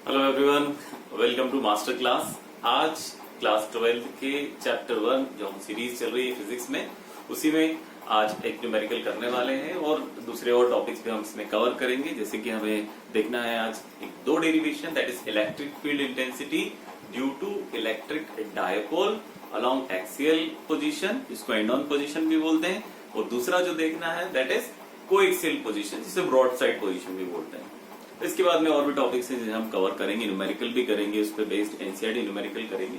Hello everyone, welcome to master class. आज class 12 के chapter 1 जो हम सीरीज चल रही है फिजिक्स में, उसी में आज एक न्यूमेरिकल करने वाले हैं और दूसरे और टॉपिक्स भी हम इसमें कवर करेंगे। जैसे कि हमें देखना है आज दो derivation, that is electric field intensity due to electric dipole along axial position, जिसको एंड ऑन पोजीशन भी बोलते हैं, और दूसरा जो देखना है दैट इज कोएक्सियल पोजीशन, जिसे ब्रॉड साइड पोजीशन भी बोलते हैं। इसके बाद में और भी टॉपिक्स हैं जिन्हें हम कवर करेंगे, न्यूमेरिकल भी करेंगे, उस पर बेस्ड एनसीईआरटी न्यूमेरिकल करेंगे।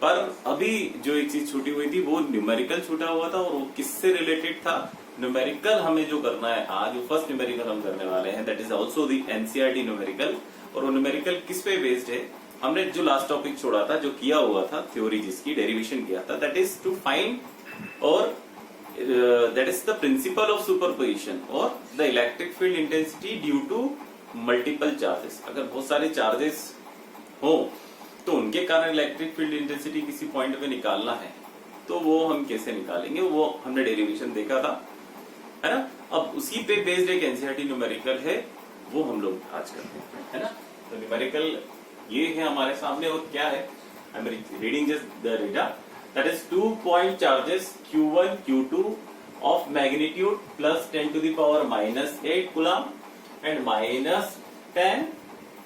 पर अभी जो एक चीज छूटी हुई थी वो न्यूमेरिकल छूटा हुआ था, और वो किससे रिलेटेड था? न्यूमेरिकल हमें जो करना है आज, जो फर्स्ट न्यूमेरिकल हम करने वाले हैं that is also the NCERT numerical. और वो न्यूमेरिकल किस पे बेस्ड है? हमने जो लास्ट टॉपिक छोड़ा था, जो किया हुआ था थ्योरी, जिसकी डेरिवेशन किया था, दैट इज टू फाइंड और that is the principle of superposition और the electric field intensity due to multiple charges. अगर बहुत सारे चार्जेस हो तो उनके कारण इलेक्ट्रिक फील्ड इंटेंसिटी किसी पॉइंट पे निकालना है, तो वो हम कैसे निकालेंगे, वो हमने डेरिवेशन देखा था, है ना। अब उसी पे बेस्ड एक एनसीईआरटी न्यूमेरिकल है, वो हम लोग आज करते हैं, है ना। तो न्यूमेरिकल ये है हमारे सामने, और क्या है, I am reading just the data, that is 2 point charges Q1 Q2 of magnitude plus 10 to the power -8 coulomb and minus 10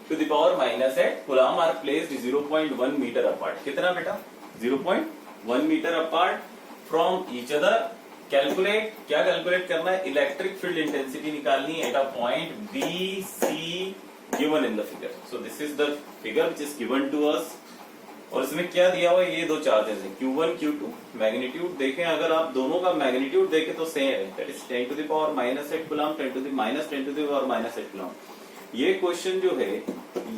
to the power -8 coulomb are placed 0.1 meter apart. कितना बेटा? 0.1 meter apart from each other. Calculate, क्या calculate करना है? Electric field intensity निकालनी है at a point B C given in the figure. So this is the figure which is given to us. और इसमें क्या दिया हुआ है? ये दो चार्जेस हैं Q1 Q2। मैग्नीट्यूड देखें, अगर आप दोनों का मैग्नीट्यूड देखें तो सेम है, that is 10 to the power -8 coulomb, 10 to the power -8 coulomb. ये क्वेश्चन जो है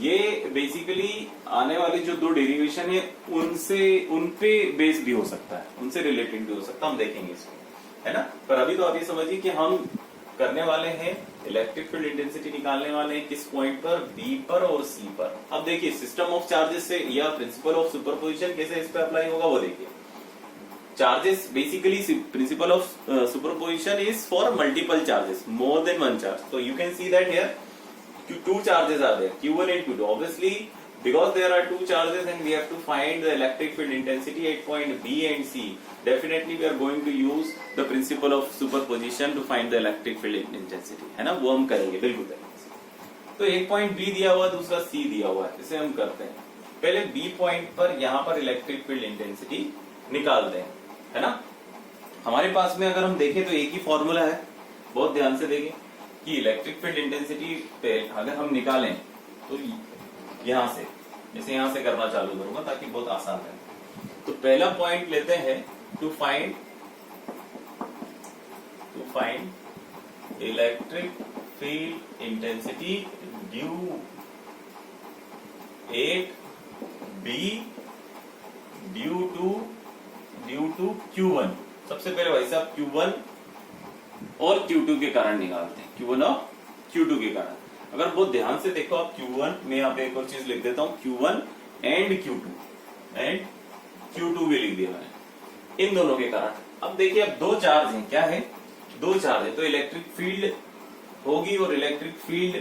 ये बेसिकली आने वाली जो दो डेरिवेशन है उनपे बेस्ड भी हो सकता है, उनसे रिलेटेड भी हो सकता है, हम देखेंगे इसको, है ना। पर अभी तो आप ये समझिए कि हम करने वाले हैं इलेक्ट्रिक फील्ड इंटेंसिटी निकालने वाले हैं किस पॉइंट पर? बी पर और सी पर। अब देखिए सिस्टम ऑफ चार्जेस से या प्रिंसिपल ऑफ सुपरपोजिशन कैसे इस पे अप्लाई होगा वो देखिए। Charges basically principle of superposition is for multiple charges, more than one charge. तो you can see that here two charges are there, Q1 and Q2. Obviously because there are two charges and we have to find the electric field intensity at point B and C, definitely we are going to use the principle of superposition to find the electric field intensity, है ना। वो हम करेंगे बिल्कुल तरीके। तो एक point B दिया हुआ, दूसरा C दिया हुआ है, इसे हम करते हैं। पहले B पॉइंट पर यहाँ पर इलेक्ट्रिक फील्ड इंटेंसिटी निकालते हैं, है ना। हमारे पास में अगर हम देखें तो एक ही फॉर्मूला है, बहुत ध्यान से देखें कि इलेक्ट्रिक फील्ड इंटेंसिटी पे अगर हम निकालें तो यहां से, जैसे यहां से करना चालू करूंगा ताकि बहुत आसान रहे। तो पहला पॉइंट लेते हैं to find electric field intensity due at B due to Q1। सबसे पहले भाई साहब Q1 और Q2 के कारण निकालते हैं, Q1 और Q2 के कारण। अगर बहुत ध्यान से देखो आप Q1 में, यहाँ पे एक और चीज लिख देता हूं, Q1 एंड Q2 भी लिख दिया मैंने, इन दोनों के कारण। अब देखिए अब दो चार्ज हैं, क्या है? दो चार्ज है, तो इलेक्ट्रिक फील्ड होगी, और इलेक्ट्रिक फील्ड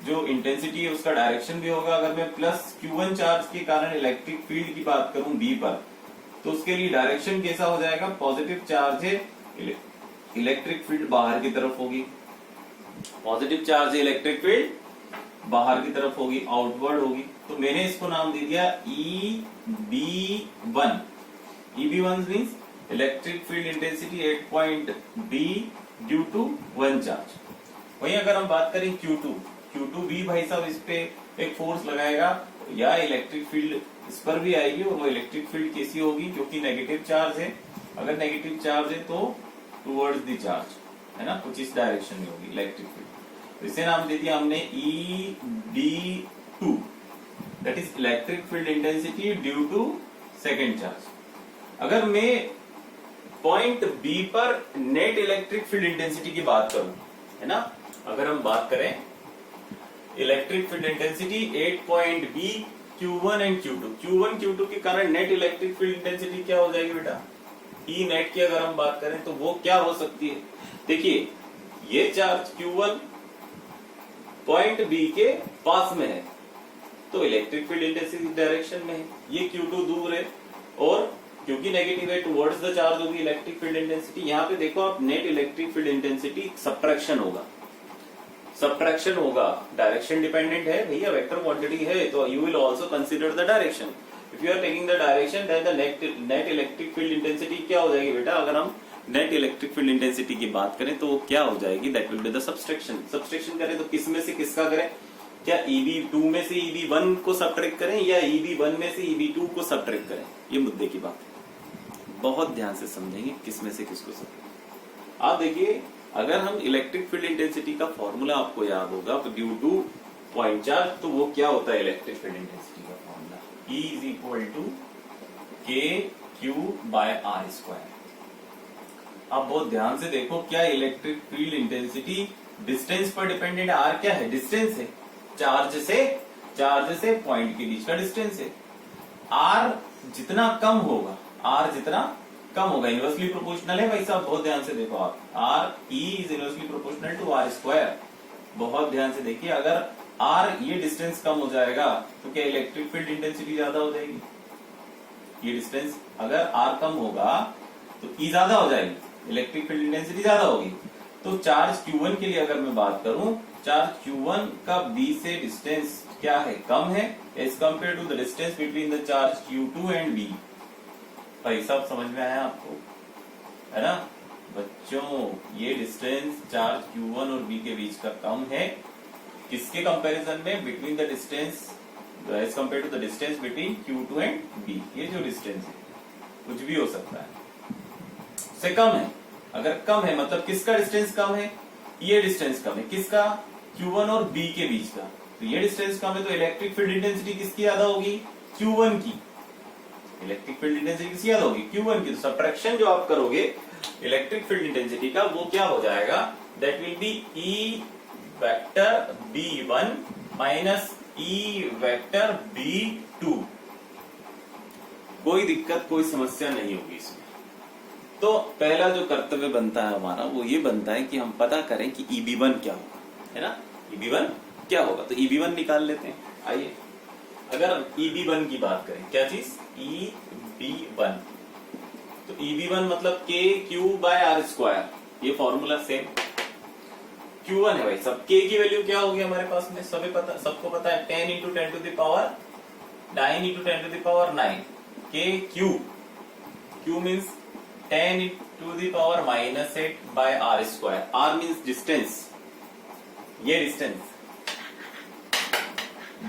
जो इंटेंसिटी है उसका डायरेक्शन भी होगा। अगर मैं प्लस Q1 चार्ज के कारण इलेक्ट्रिक फील्ड की बात करूं B पर, तो उसके लिए डायरेक्शन कैसा हो जाएगा? पॉजिटिव चार्ज है, इलेक्ट्रिक फील्ड बाहर की तरफ होगी, पॉजिटिव चार्ज है, इलेक्ट्रिक फील्ड बाहर की तरफ होगी, आउटवर्ड होगी। तो मैंने इसको नाम दे दिया EB1। EB1 means electric field intensity at point B due to one charge. वहीं अगर हम बात करें Q2 भी भाई साहब इस पे एक फोर्स लगाएगा, या इलेक्ट्रिक फील्ड इस पर भी आएगी, और वो इलेक्ट्रिक फील्ड कैसी होगी? क्योंकि नेगेटिव चार्ज है, अगर नेगेटिव चार्ज है तो टुवर्ड्स द चार्ज, है ना, कुछ इस डायरेक्शन में होगी इलेक्ट्रिक फील्ड। तो इसे नाम दे दिया हमने ED2, that is electric field intensity due to second charge. अगर मैं पॉइंट B पर नेट इलेक्ट्रिक फील्ड इंटेंसिटी की बात करूं, है ना, अगर हम बात करें electric field intensity at point B Q1 and Q2 के कारण नेट इलेक्ट्रिक फील्ड इंटेंसिटी क्या हो जाएगी बेटा? E नेट की अगर हम बात करें तो वो क्या हो सकती है? देखिए ये चार्ज Q1 पॉइंट B के पास में है, तो इलेक्ट्रिक फील्ड इंटेंसिटी डायरेक्शन में है, ये Q2 दूर है और क्योंकि नेगेटिव है टुवर्ड्स द चार्ज होगी इलेक्ट्रिक फील्ड इंटेंसिटी। यहाँ पे देखो आप net electric field intensity subtraction होगा, सब्ट्रैक्शन होगा, डायरेक्शन डिपेंडेंट है भैया, वेक्टर क्वांटिटी है तो you will also consider the direction. If you are taking the direction then the net electric field intensity क्या हो जाएगी बेटा, अगर हम नेट इलेक्ट्रिक फील्ड इंटेंसिटी की बात करें तो वो क्या हो जाएगी, that will be the subtraction. Subtraction करें तो किस में से किसका करें, क्या EB2 में से EB1 को सब्ट्रैक्ट करें या EB1 में से EB2 को सब्ट्रैक्ट करें, ये मुद्दे की बात है, बहुत ध्यान से समझेंगे किस में से किसको सब्ट्रैक्ट। आप देखिए अगर हम इलेक्ट्रिक फील्ड इंटेंसिटी का फॉर्मूला आपको याद होगा तो ड्यू टू पॉइंट चार्ज, तो वो क्या होता है इलेक्ट्रिक फील्ड इंटेंसिटी का formula, E is equal to KQ/R²। आप बहुत ध्यान से देखो, क्या इलेक्ट्रिक फील्ड इंटेंसिटी डिस्टेंस पर डिपेंडेंट है, R क्या है, डिस्टेंस है, चार्ज से पॉइंट के बीच का डिस्टेंस है। R जितना कम होगा, R जितना कम होगा, इनवर्सली प्रोपोर्शनल है भाई साहब, बहुत ध्यान से देखो आप, R E is inversely proportional to R²। बहुत ध्यान से देखिए, अगर R ये डिस्टेंस कम हो जाएगा तो क्या इलेक्ट्रिक फील्ड इंटेंसिटी ज्यादा हो जाएगी, ये डिस्टेंस अगर R कम होगा तो E ज्यादा हो जाएगी, इलेक्ट्रिक फील्ड इंटेंसिटी ज्यादा होगी। तो चार्ज Q1 के लिए अगर मैं बात करूं, चार्ज Q1 का B से डिस्टेंस क्या है, कम है as compare to the distance between the charge Q2 and B। भाई साहब समझ में आया आपको, है ना बच्चों, ये डिस्टेंस चार्ज Q1 और B के बीच का कम है, किसके कंपैरिजन में, between the distance as compare to the distance between Q2 and B। ये जो डिस्टेंस है कुछ भी हो सकता है, से कम है, अगर कम है मतलब किसका डिस्टेंस कम है, ये डिस्टेंस कम है, किसका, Q1 और B के बीच का, तो ये डिस्टेंस कम है तो इलेक्ट्रिक फील्ड इंटेंसिटी किसकी ज्यादा होगी, Q1 की, इलेक्ट्रिक फील्ड इंटेंसिटी किसकी ज्यादा होगी, Q1 की। तो सब्ट्रैक्शन जो आप करोगे इलेक्ट्रिक फील्ड इंटेंसिटी का वो क्या हो जाएगा, that will be E vector B1 minus E vector B2। कोई दिक्कत कोई समस्या नहीं होगी इसमें। तो पहला जो कर्तव्य बनता है हमारा वो ये बनता है कि हम पता करें कि EB1 क्या होगा, है ना, EB1 क्या होगा, तो EB1 निकाल लेते हैं। आइए अगर EB1 की बात करें, क्या चीज, EB1, तो EB1 मतलब KQ/R², ये फॉर्मूला सेम। Q1 है भाई सब, K की वैल्यू क्या होगी हमारे पास में, सबको पता है 10 × 10⁹ 9 KQ, Q means 10 × -8/R², R means distance, ये डिस्टेंस,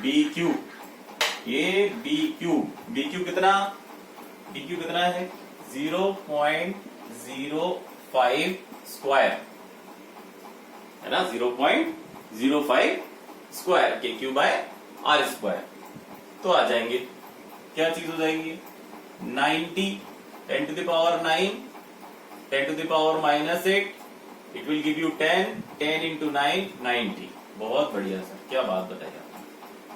BQ, ये BQ कितना है 0.05 स्क्वायर, है ना, 0.05 स्क्वायर KQ/R²। तो आ जाएंगे, क्या चीज हो जाएगी, 90 10⁹ 10⁻⁻8, इट विल गिव यू 10 × 9 90। बहुत बढ़िया सर, क्या बात बताई आपने।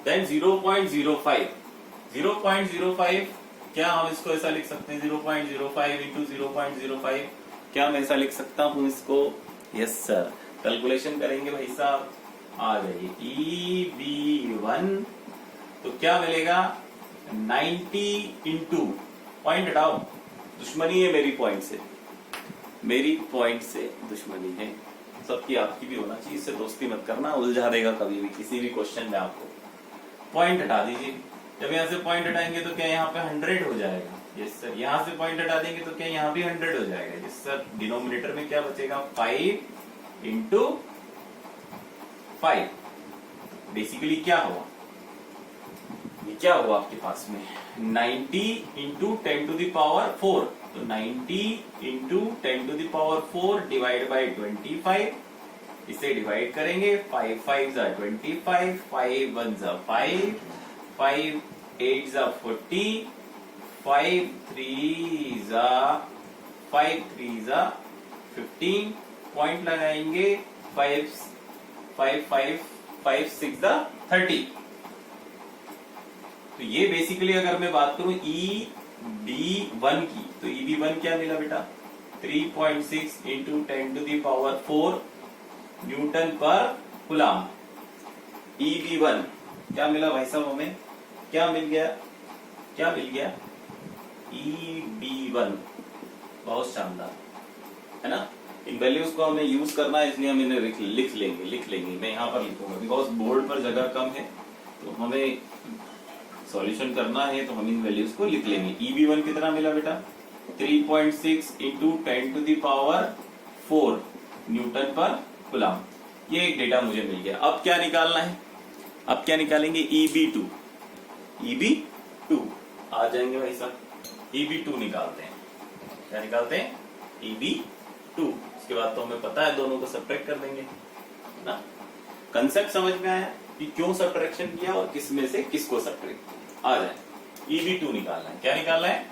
देन 0.05 क्या हम इसको ऐसा लिख सकते हैं, 0.05 × 0.05, क्या मैं ऐसा लिख सकता हूं इसको, यस सर, कैलकुलेशन करेंगे भाई साहब, आ जाइए EB1, तो क्या मिलेगा 90 × पॉइंट हटाओ, दुश्मनी है मेरी पॉइंट से दुश्मनी है, सबकी आपकी भी होना चाहिए, इससे दोस्ती मत करना, उलझा देगा कभी भी किसी भी क्वेश्चन में आपको। पॉइंट हटा दीजिए, जब यहाँ से पॉइंट हटाएंगे तो क्या यहाँ पे 100 हो जाएगा, यस सर, यहाँ से पॉइंट हटा देंगे तो क्या यहाँ भी 100 हो जाएगा, यस सर। डिनोमिनेटर में क्या बचेगा, 5 × 5, बेसिकली क्या हुआ, ये क्या हुआ आपके पास में 90 × 10⁴, तो 90 × 10⁴ डिवाइड बाय 25, इसे डिवाइड करेंगे, 5 5 = 25, 5 1 = 5, 5 8 = 40, 5 3 = 15, पॉइंट लगाएंगे, 5 6 = 30। तो ये बेसिकली अगर मैं बात करूं EB1 की, तो EB1 क्या मिला बेटा, 3.6 × 10⁴ न्यूटन पर कूलम। EB1 क्या मिला भाई साहब हमें, क्या मिल गया, क्या मिल गया, EB1। बहुत शानदार है ना। इन वैल्यूज को हमें यूज करना है, इसलिए हम इन्हें लिख लेंगे। मैं यहाँ पर लिखूंगा बिकॉज बोर्ड पर जगह कम है, तो हमें सॉल्यूशन करना है, तो हम इन वैल्यूज को लिख लेंगे। EB1 कितना मिला बेटा, 3.6 इंटू 10⁴ न्यूटन पर कूलम। ये एक डेटा मुझे मिल गया। अब क्या निकालना है, अब क्या निकालेंगे, EB2 आ जाएंगे भाई साहब, EB2 निकालते हैं। क्या निकालते हैं, EB2। उसके बाद तो हमें पता है दोनों को सब्ट्रैक्ट कर देंगे ना। कंसेप्ट समझ में आया कि क्यों सब्ट्रैक्शन किया और किस में से किसको सब्ट्रैक्ट। आ जाए, EB2 निकालना है। क्या निकालना है,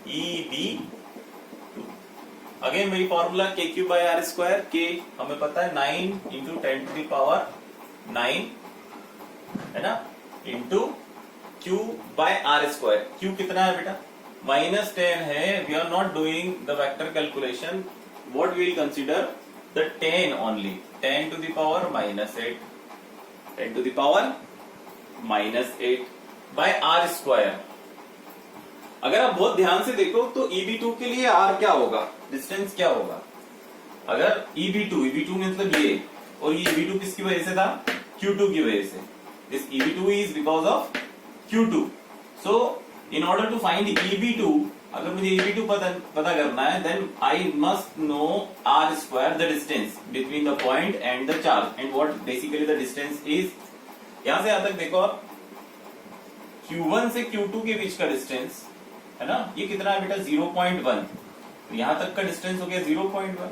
EB2। अगेन वही फॉर्मूला KQ/R²। K हमें पता है 9 इंटू 10⁹ है ना, इंटू Q/R²। Q कितना है बेटा, -10 है। We are not doing the vector calculation, what we will consider the 10 only, 10⁻⁻8 10⁻⁻8/R²। अगर आप बहुत ध्यान से देखो तो EB2 के लिए R क्या होगा, डिस्टेंस क्या होगा। अगर EB2 मतलब ये, और ये EB2 किसकी वजह से था, Q2 की वजह से। This EB2 is because of Q2। So in order to find EB2, अगर मुझे EB2 पता करना है, then I must know R², the distance between the point and the charge, and what basically the distance is. यहां से यहां तक देखो आप, Q1 से Q2 के बीच का डिस्टेंस है ना, ये कितना है बेटा, 0.1। तो यहां तक का डिस्टेंस हो गया 0.1,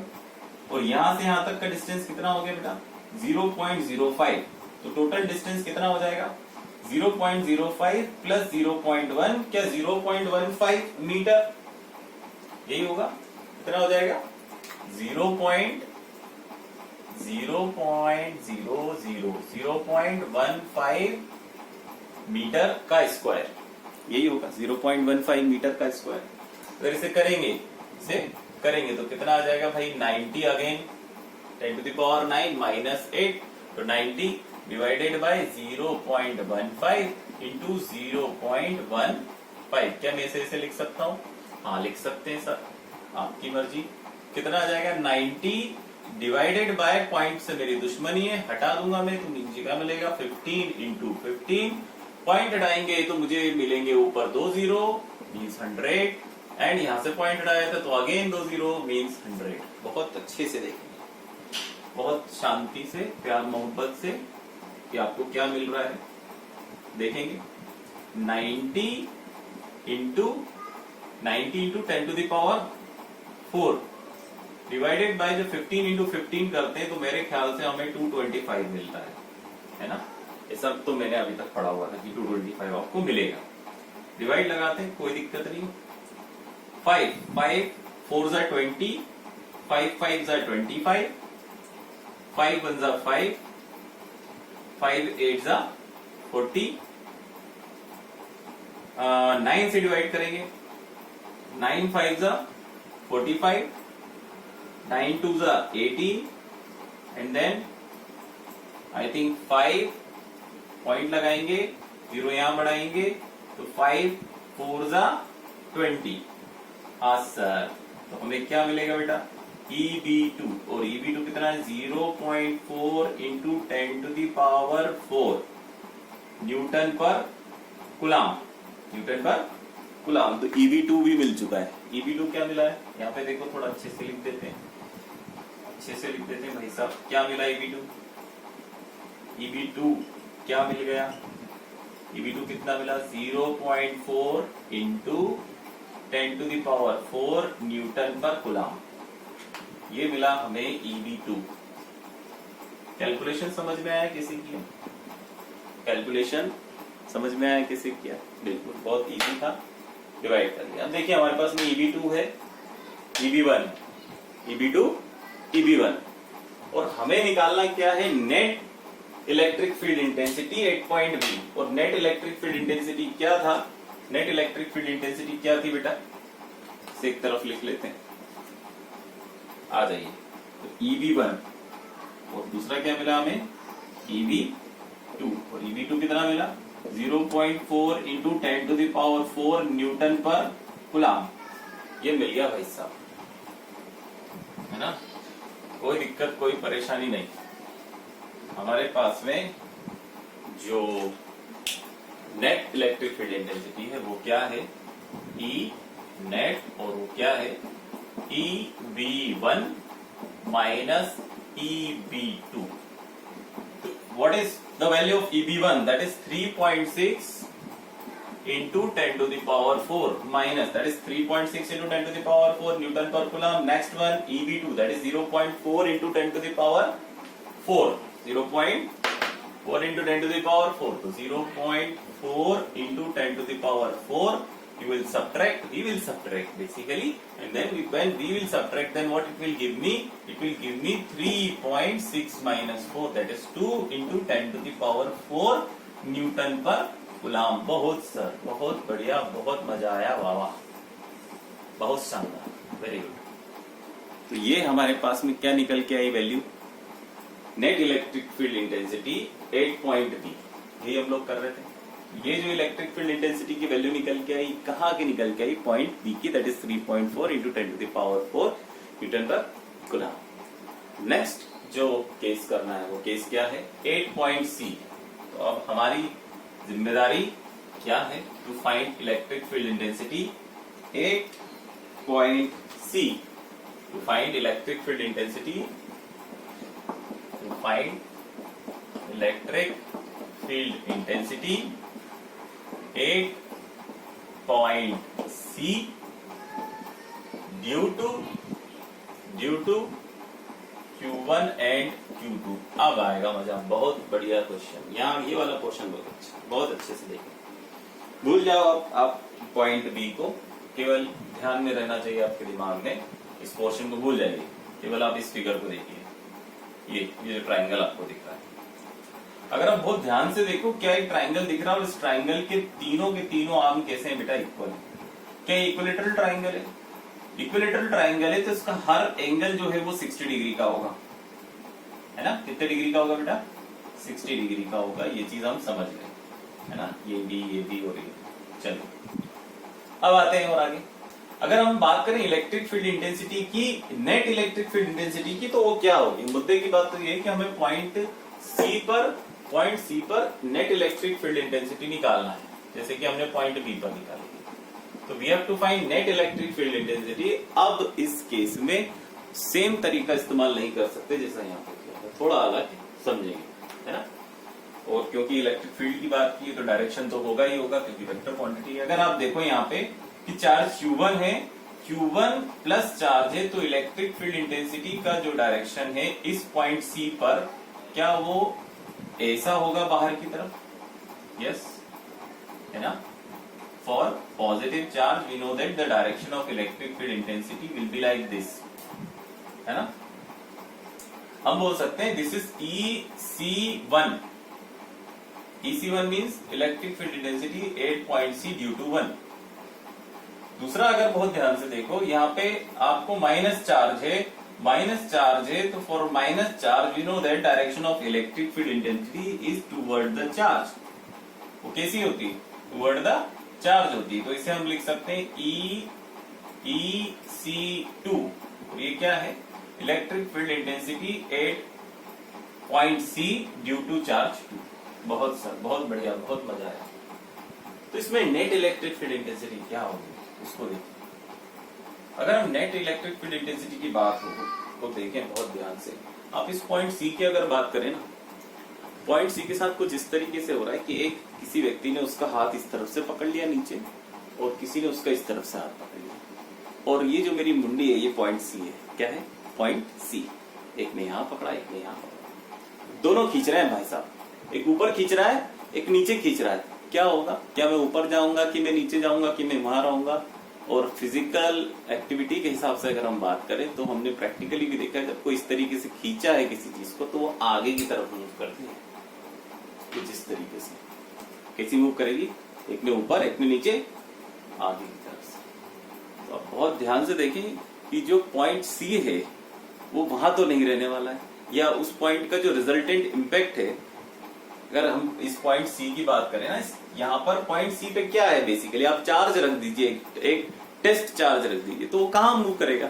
और यहां से यहां तक का डिस्टेंस कितना हो गया बेटा, 0.05। तो टोटल डिस्टेंस कितना हो जाएगा, 0.05 प्लस 0.1, क्या 0.15 मीटर, यही होगा। कितना हो जाएगा, 0.15 मीटर का स्क्वायर, यही होगा 0.15 मीटर का स्क्वायर। अगर इसे करेंगे तो कितना आ जाएगा भाई, 90 अगेन 10⁻⁹ -8, तो 90 डिवाइडेड बाय 0.15 इंटू 0.15। क्या मैं इसे लिख सकता हूँ, हाँ लिख सकते हैं सर, आपकी मर्जी। कितना आ जाएगा, 90 डिवाइडेड बाय पॉइंट से मेरी दुश्मनी है, हटा दूंगा मैं, तो नीचे क्या मिलेगा, 15 इंटू 15। पॉइंट हटाएंगे तो मुझे मिलेंगे ऊपर 2 0 मीन्स 100, एंड यहां से पॉइंट हटाया था तो अगेन 2 0 मीन्स 100। बहुत अच्छे से देखेंगे, बहुत शांति से, प्यार मोहब्बत से कि आपको क्या मिल रहा है। देखेंगे 90 इंटू 10⁴ डिवाइडेड बाय जो 15 इंटू 15 करते हैं, तो मेरे ख्याल से हमें 225 मिलता है ना। ये सब तो मैंने अभी तक पढ़ा हुआ था कि 225 आपको मिलेगा। डिवाइड लगाते हैं, कोई दिक्कत नहीं। 5 4 ज़ा 20, 5 5 ज़ा 25, 5 1 ज़ा 5, 5 8 ज़ा 40। 9 से डिवाइड करेंगे, 9 5 ज़ा 45, 9 2 ज़ा 80, and then I think 5 point लगाएंगे, 0 यहां बढ़ाएंगे, तो 5 4 ज़ा 20। हाँ सर, तो हमें क्या मिलेगा बेटा, EB2, और EB2 कितना है, 0.4 इंटू 10⁴ न्यूटन पर कूलम, तो EB2 भी मिल चुका है। EB2 क्या मिला है, यहाँ पे देखो, थोड़ा अच्छे से लिख देते हैं, भाई साहब। क्या मिला EB2 क्या मिल गया, EB2 कितना मिला, 0.4 इंटू 10⁴ न्यूटन पर कूलम। ये मिला हमें EB2। कैलकुलेशन समझ में आया किसी की, बिल्कुल बहुत इजी था, डिवाइड कर दिया। अब देखिए हमारे पास में EB2 है, EB1, EB1, और हमें निकालना क्या है, net electric field intensity at point B. और नेट इलेक्ट्रिक फील्ड इंटेंसिटी क्या था, नेट इलेक्ट्रिक फील्ड इंटेंसिटी क्या थी बेटा, इसे एक तरफ लिख लेते हैं, आ जाइए। तो EB1 और दूसरा क्या मिला हमें, EB2। 2 और EB2 कितना मिला 0.4 into 10 to the power 4 newton पर कूलम। ये मिल गया भाई साहब, है ना, कोई दिक्कत कोई परेशानी नहीं। हमारे पास में जो नेट इलेक्ट्रिक फील्ड इंटेंसिटी है वो क्या है E नेट, और वो क्या है EB1 minus EB2। What is the value of EB1? That is 3.6 into 10 to the power 4 minus, that is 3.6 into 10 to the power 4 Newton per Coulomb. Next one EB2, that is 0.4 into 10 to the power 4. 0.4 into 10 to the power 4. So 0.4 into 10 to the power 4. You will subtract, we will subtract basically, and then when we will subtract, then what it will give me? It will give me 3.6 minus 4, that is 2 into 10 to the power 4 newton पर coulomb. बहुत sir, बहुत बढ़िया, बहुत मजा आया, वाह वाह, बहुत शानदार, वेरी गुड। तो ये हमारे पास में क्या निकल के आई value, net electric field intensity 8.B, ये हम लोग कर रहे थे। ये जो इलेक्ट्रिक फील्ड इंटेंसिटी की वैल्यू निकल के आई, कहाँ की निकल के आई, पॉइंट बी की, that is 3.4 into 10 to the power 4 newton पर कूलम। नेक्स्ट जो केस करना है वो केस क्या है, 8.C। तो अब हमारी जिम्मेदारी क्या है, to find electric field intensity 8.C। To find electric field intensity, to find electric field intensity 8.C due to Q1 and Q2। अब आएगा मजा, बहुत बढ़िया क्वेश्चन। यहाँ ये वाला पोर्शन बहुत अच्छे से देखिए, भूल जाओ आप पॉइंट बी को, केवल ध्यान में रहना चाहिए आपके दिमाग में, इस पोर्शन को भूल जाइए, केवल आप इस फिगर को देखिए, ये जो ट्राइंगल आपको दिख रहा है। अगर आप बहुत ध्यान से देखो, क्या एक ट्राइंगल दिख रहा है, और इस ट्राइंगल के तीनों आर्म कैसे हैं बेटा, इक्वल है। क्या इक्विलेटरल ट्राइंगल है? इक्विलेटरल ट्राइंगल है तो इसका हर एंगल जो है वो 60 डिग्री का होगा, है ना। कितने डिग्री का होगा बेटा, 60 डिग्री का होगा। ये चीज हम समझ गए, है ना, ये बी और ये। चलो अब आते हैं और आगे। अगर हम बात करें इलेक्ट्रिक फील्ड इंटेंसिटी की, नेट इलेक्ट्रिक फील्ड इंटेंसिटी की, तो वो क्या होगी। मुद्दे की बात तो ये है कि हमें पॉइंट सी पर नेट इलेक्ट्रिक फील्ड इंटेंसिटी निकालना है, जैसे कि हमने पॉइंट बी पर निकाली। तो we have to find net electric field intensity. अब इस केस में सेम तरीका इस्तेमाल नहीं कर सकते जैसा यहाँ पे किया है, थोड़ा अलग समझेंगे, है ना। और क्योंकि इलेक्ट्रिक फील्ड की बात की तो डायरेक्शन तो होगा ही होगा, क्योंकि वेक्टर क्वांटिटी है। अगर आप देखो यहाँ पे कि चार्ज Q1 है, Q1 प्लस चार्ज है, तो इलेक्ट्रिक फील्ड इंटेंसिटी का जो डायरेक्शन है इस पॉइंट C पर, क्या वो ऐसा होगा बाहर की तरफ, यस, है ना। For positive charge we know that the direction of electric field intensity will be like this, है ना। हम बोल सकते हैं this is EC1। EC1 means electric field intensity 8.C due to 1। दूसरा, अगर बहुत ध्यान से देखो, यहाँ पे आपको माइनस चार्ज है, तो for minus charge we know that direction of electric field intensity is toward the charge. वो कैसी होती है, टुवर्ड द चार्ज होती है। तो इसे हम लिख सकते हैं EC2। ये क्या है, electric field intensity 8.C due to charge 2। बहुत सर, बहुत बढ़िया, बहुत मजा आया। तो इसमें नेट इलेक्ट्रिक फील्ड इंटेंसिटी क्या होगी उसको देखिए। अगर हम नेट इलेक्ट्रिक फील्ड इंटेंसिटी की बात को देखें बहुत ध्यान से, आप इस पॉइंट सी की अगर बात करें ना, पॉइंट सी के साथ कुछ इस तरीके से हो रहा है कि किसी व्यक्ति ने उसका हाथ इस तरफ से पकड़ लिया नीचे, और किसी ने उसका इस तरफ से हाथ पकड़ लिया, और ये जो मेरी मुंडी है ये पॉइंट सी है। क्या है, पॉइंट सी। एक ने यहाँ पकड़ा, एक ने यहाँ पकड़ा, दोनों खींच रहे हैं भाई साहब, एक ऊपर खींच रहा है, एक नीचे खींच रहा है। क्या होगा, क्या मैं ऊपर जाऊंगा कि मैं नीचे जाऊंगा कि मैं वहां रहूंगा। और फिजिकल एक्टिविटी के हिसाब से अगर हम बात करें तो हमने प्रैक्टिकली भी देखा है, जब कोई इस तरीके से खींचा है किसी चीज को तो वो आगे की तरफ मूव करती है। तो जिस तरीके से कैसी मूव करेगी, एक ने ऊपर एक ने नीचे, आगे की तरफ से। तो आप बहुत ध्यान से देखें कि जो पॉइंट सी है वो वहां तो नहीं रहने वाला है, या उस पॉइंट का जो रिजल्टेंट इम्पैक्ट है अगर हम इस पॉइंट सी की बात करें ना, यहाँ पर पॉइंट सी पे क्या है, बेसिकली आप चार्ज रख दीजिए, एक टेस्ट चार्ज रख दीजिए, तो वो कहां मूव करेगा,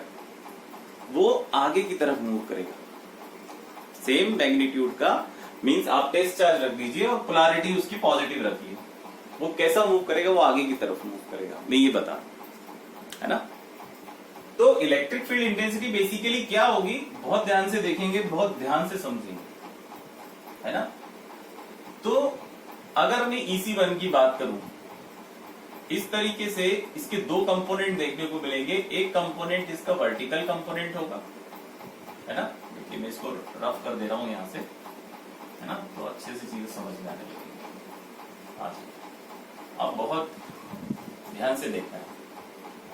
वो आगे की तरफ मूव करेगा। सेम मैग्नीट्यूड का मींस आप टेस्ट चार्ज रख दीजिए और पोलैरिटी उसकी पॉजिटिव रखिए, वो कैसा मूव करेगा, वो आगे की तरफ मूव करेगा, मैं ये बता, है ना। तो इलेक्ट्रिक फील्ड इंटेंसिटी बेसिकली क्या होगी, बहुत ध्यान से देखेंगे, बहुत ध्यान से समझेंगे, है ना। तो अगर मैं EC1 की बात करूं, इस तरीके से इसके दो कंपोनेंट देखने को मिलेंगे। एक कंपोनेंट इसका वर्टिकल कंपोनेंट होगा, है ना। देखिए मैं इसको रफ कर दे रहा हूं यहां से, है ना, तो अच्छे से चीजें समझ में आने लगेंगी। आप बहुत ध्यान से देखना है।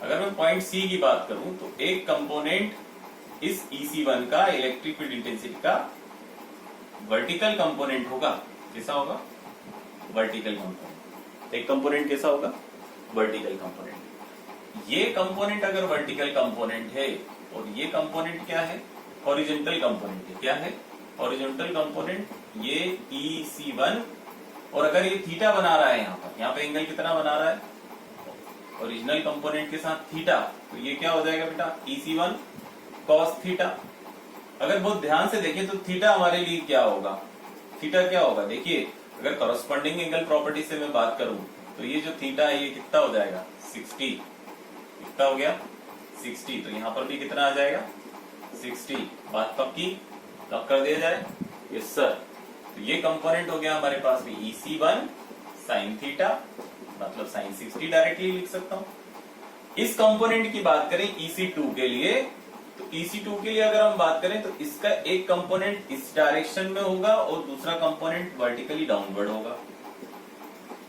अगर मैं पॉइंट सी की बात करूं तो एक कंपोनेंट इस EC1 का इलेक्ट्रिक फील्ड इंटेंसिटी का वर्टिकल कंपोनेंट होगा। कैसा होगा, वर्टिकल कंपोनेंट। एक कंपोनेंट कैसा होगा, वर्टिकल कंपोनेंट। ये कंपोनेंट अगर वर्टिकल कंपोनेंट है और ये कंपोनेंट क्या है, हॉरिजॉन्टल कंपोनेंट है। क्या है, हॉरिजॉन्टल कंपोनेंट। ये EC1 और अगर ये थीटा बना रहा है, यहाँ पे एंगल कितना बना रहा है, ओरिजिनल कंपोनेंट के साथ थीटा, तो ये क्या हो जाएगा बेटा, EC1 cos थीटा। अगर बहुत ध्यान से देखें तो थीटा हमारे लिए क्या होगा, थीटा क्या होगा, देखिए अगर करस्पॉन्डिंग एंगल प्रॉपर्टी से मैं बात करूं तो ये जो थीटा है ये कितना हो जाएगा, 60। कितना हो गया, 60। तो यहां पर भी कितना आ जाएगा, 60। बात पक्की, लॉक कर दिया जाए, यस सर। तो ये कंपोनेंट हो गया हमारे पास भी EC1 sin थीटा, मतलब sin 60 डायरेक्टली लिख सकता हूं। इस कंपोनेंट की बात करें EC2 के लिए, तो EC2 के लिए अगर हम बात करें तो इसका एक कंपोनेंट इस डायरेक्शन में होगा और दूसरा कंपोनेंट वर्टिकली डाउनवर्ड होगा।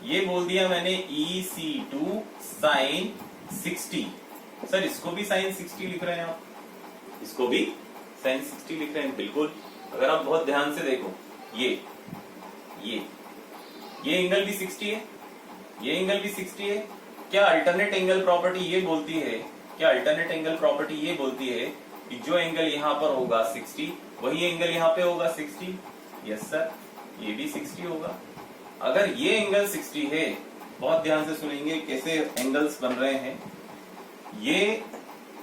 ये बोल दिया मैंने EC2 sin 60। सर इसको भी sin 60 लिख रहे हैं आप, इसको भी sin 60 लिख रहे हैं, बिल्कुल। अगर आप बहुत ध्यान से देखो, ये एंगल भी 60 है, ये एंगल भी 60 है। क्या अल्टरनेट एंगल प्रॉपर्टी ये बोलती है, क्या अल्टरनेट एंगल प्रॉपर्टी ये बोलती है कि जो एंगल यहाँ पर होगा 60, वही एंगल यहाँ पे होगा 60? यस सर, ये भी 60 होगा। अगर ये एंगल 60 है, बहुत ध्यान से सुनेंगे कैसे एंगल्स बन रहे हैं। ये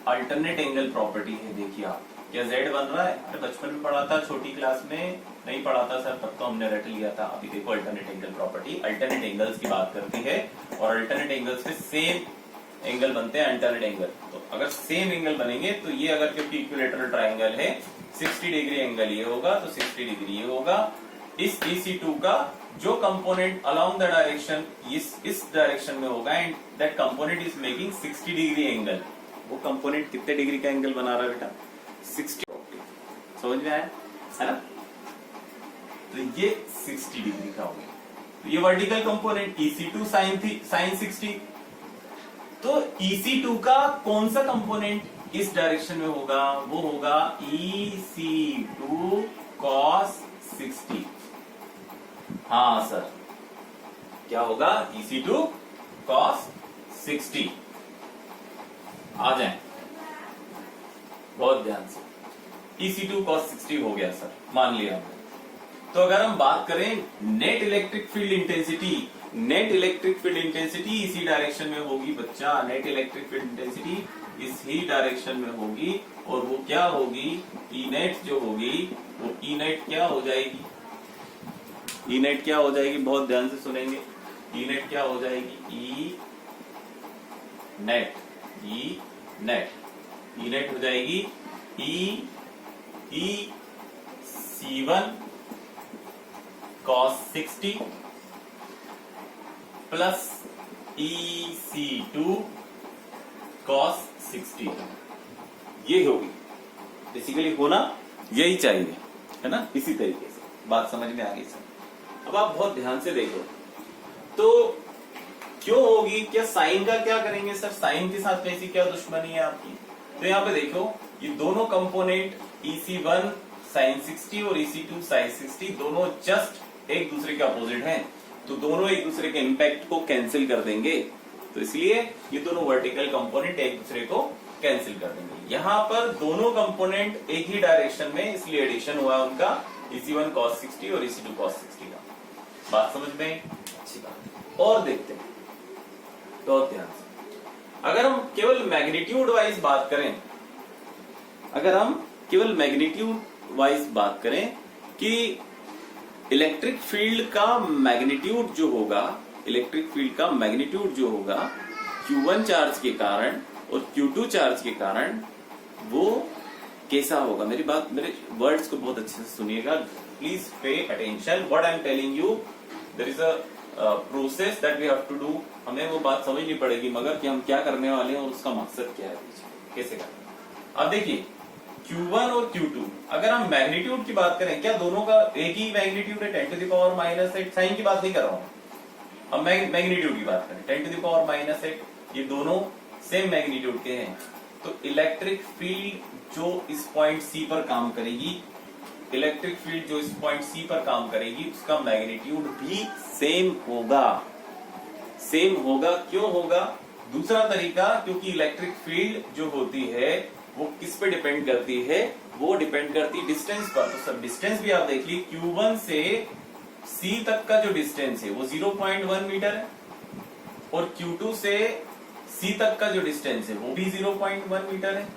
अल्टरनेट एंगल प्रॉपर्टी है। देखिए आप, क्या Z बन रहा है, अरे बचपन में पढ़ा था, छोटी क्लास में नहीं पढ़ा था सर, तब तो हमने रट लिया था। अभी देखो alternate angle property alternate angles की बात करती है और अल्टरनेट एंगल्स पे सेम एंगल बनते हैं अल्टरनेट एंगल। तो अगर सेम एंगल बनेंगे तो ये अगर क्योंकि इक्विलेटरल ट्राइंगल है, 60 डिग्री एंगल ये होगा तो 60 डिग्री ये होगा। इस EC2 का जो कंपोनेंट अलोंग द डायरेक्शन इस डायरेक्शन में होगा and that component is making 60 degree angle, वो कंपोनेंट कितने डिग्री का एंगल बना रहा है बेटा, 60। समझ में आया, है ना। तो ये 60 डिग्री का हो गया। तो ये वर्टिकल कंपोनेंट EC2 sin 60। तो EC2 का कौन सा कंपोनेंट इस डायरेक्शन में होगा, वो होगा EC2 cos 60। हाँ सर, क्या होगा, EC2 cos 60। आ जाए बहुत ध्यान से, EC2 cos 60 हो गया सर, मान लिया हमने। तो अगर हम बात करें net electric field intensity, net electric field intensity इसी डायरेक्शन में होगी बच्चा, नेट इलेक्ट्रिक फील्ड इंटेंसिटी इस ही डायरेक्शन में होगी और वो क्या होगी, ई नेट जो होगी वो ई नेट क्या हो जाएगी, ई नेट क्या हो जाएगी, बहुत ध्यान से सुनेंगे। ई नेट क्या हो जाएगी, E net, E net, E net हो जाएगी ई C1 cos 60 plus EC2 cos 60। ये होगी बेसिकली, होना यही चाहिए, है ना। इसी तरीके से बात समझ में आ गई सर। अब आप बहुत ध्यान से देखो, तो क्यों होगी, क्या साइन का क्या करेंगे सर, साइन के साथ कैसी क्या दुश्मनी है आपकी। तो यहाँ पे देखो, ये दोनों कंपोनेंट EC1 sin 60 और EC2 sin 60 दोनों जस्ट एक दूसरे के अपोजिट हैं, तो दोनों एक दूसरे के इम्पैक्ट को कैंसिल कर देंगे। तो इसलिए ये दोनों वर्टिकल कंपोनेंट एक दूसरे को कैंसिल कर देंगे। यहाँ पर दोनों कंपोनेंट एक ही डायरेक्शन में, इसलिए एडिशन हुआ उनका EC1 cos 60 और EC2 cos 60 का। बात समझ में? अच्छी बात। और देखते हैं तो और ध्यान से, अगर हम केवल मैग्नीट्यूड वाइज बात करें, अगर हम केवल मैग्नीट्यूड वाइज बात करें कि इलेक्ट्रिक फील्ड का मैग्नीट्यूड जो होगा, इलेक्ट्रिक फील्ड का मैग्नीट्यूड जो होगा Q1 चार्ज के कारण और Q2 चार्ज के कारण, वो कैसा होगा? मेरी बात, मेरे वर्ड्स को बहुत अच्छे से सुनिएगा, please pay attention what I am telling you. There is a process that we have to do. हमें वो बात समझनी पड़ेगी मगर कि हम क्या करने वाले हैं और उसका मकसद क्या है पीछे, कैसे करना है। अब देखिए Q1 और Q2, अगर हम मैग्नीट्यूड की बात करें, क्या दोनों का एक ही मैग्नीट्यूड है? 10⁻⁻8। साइन की बात नहीं कर रहा हूं, हम मैग्नीट्यूड की बात करें। 10⁻⁸ ये दोनों सेम मैग्नीट्यूड के हैं, तो इलेक्ट्रिक फील्ड जो इस पॉइंट C पर काम करेगी, इलेक्ट्रिक फील्ड जो इस पॉइंट C पर काम करेगी, उसका मैग्नीट्यूड भी सेम होगा। सेम होगा, क्यों होगा? दूसरा तरीका, क्योंकि इलेक्ट्रिक फील्ड जो होती है वो किस पे डिपेंड करती है? वो डिपेंड करती है डिस्टेंस पर। तो सर डिस्टेंस भी आप देख लीजिए, Q1 से C तक का जो डिस्टेंस है वो 0.1 मीटर है, और Q2 से C तक का जो डिस्टेंस है वो भी 0.1 मीटर है।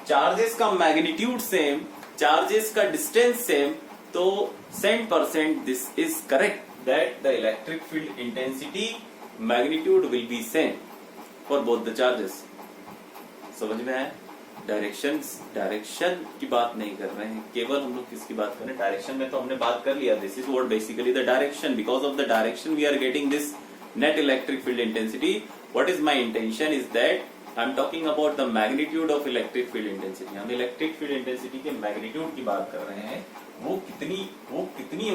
चार्जेस का मैग्नीट्यूड सेम, चार्जेस का डिस्टेंस सेम, तो 100% this is correct that the electric field intensity magnitude will be same for both the charges. समझ में आया? डायरेक्शन की बात नहीं कर रहे हैं, केवल हम लोग किसकी बात कर रहे हैं? डायरेक्शन में तो हमने बात कर लिया, this is what basically the direction, because of the direction we are getting this net electric field intensity. What is my intention is that I am talking about the magnitude of electric field intensity. हम electric field intensity के magnitude की बात कर रहे हैं, वो कितनी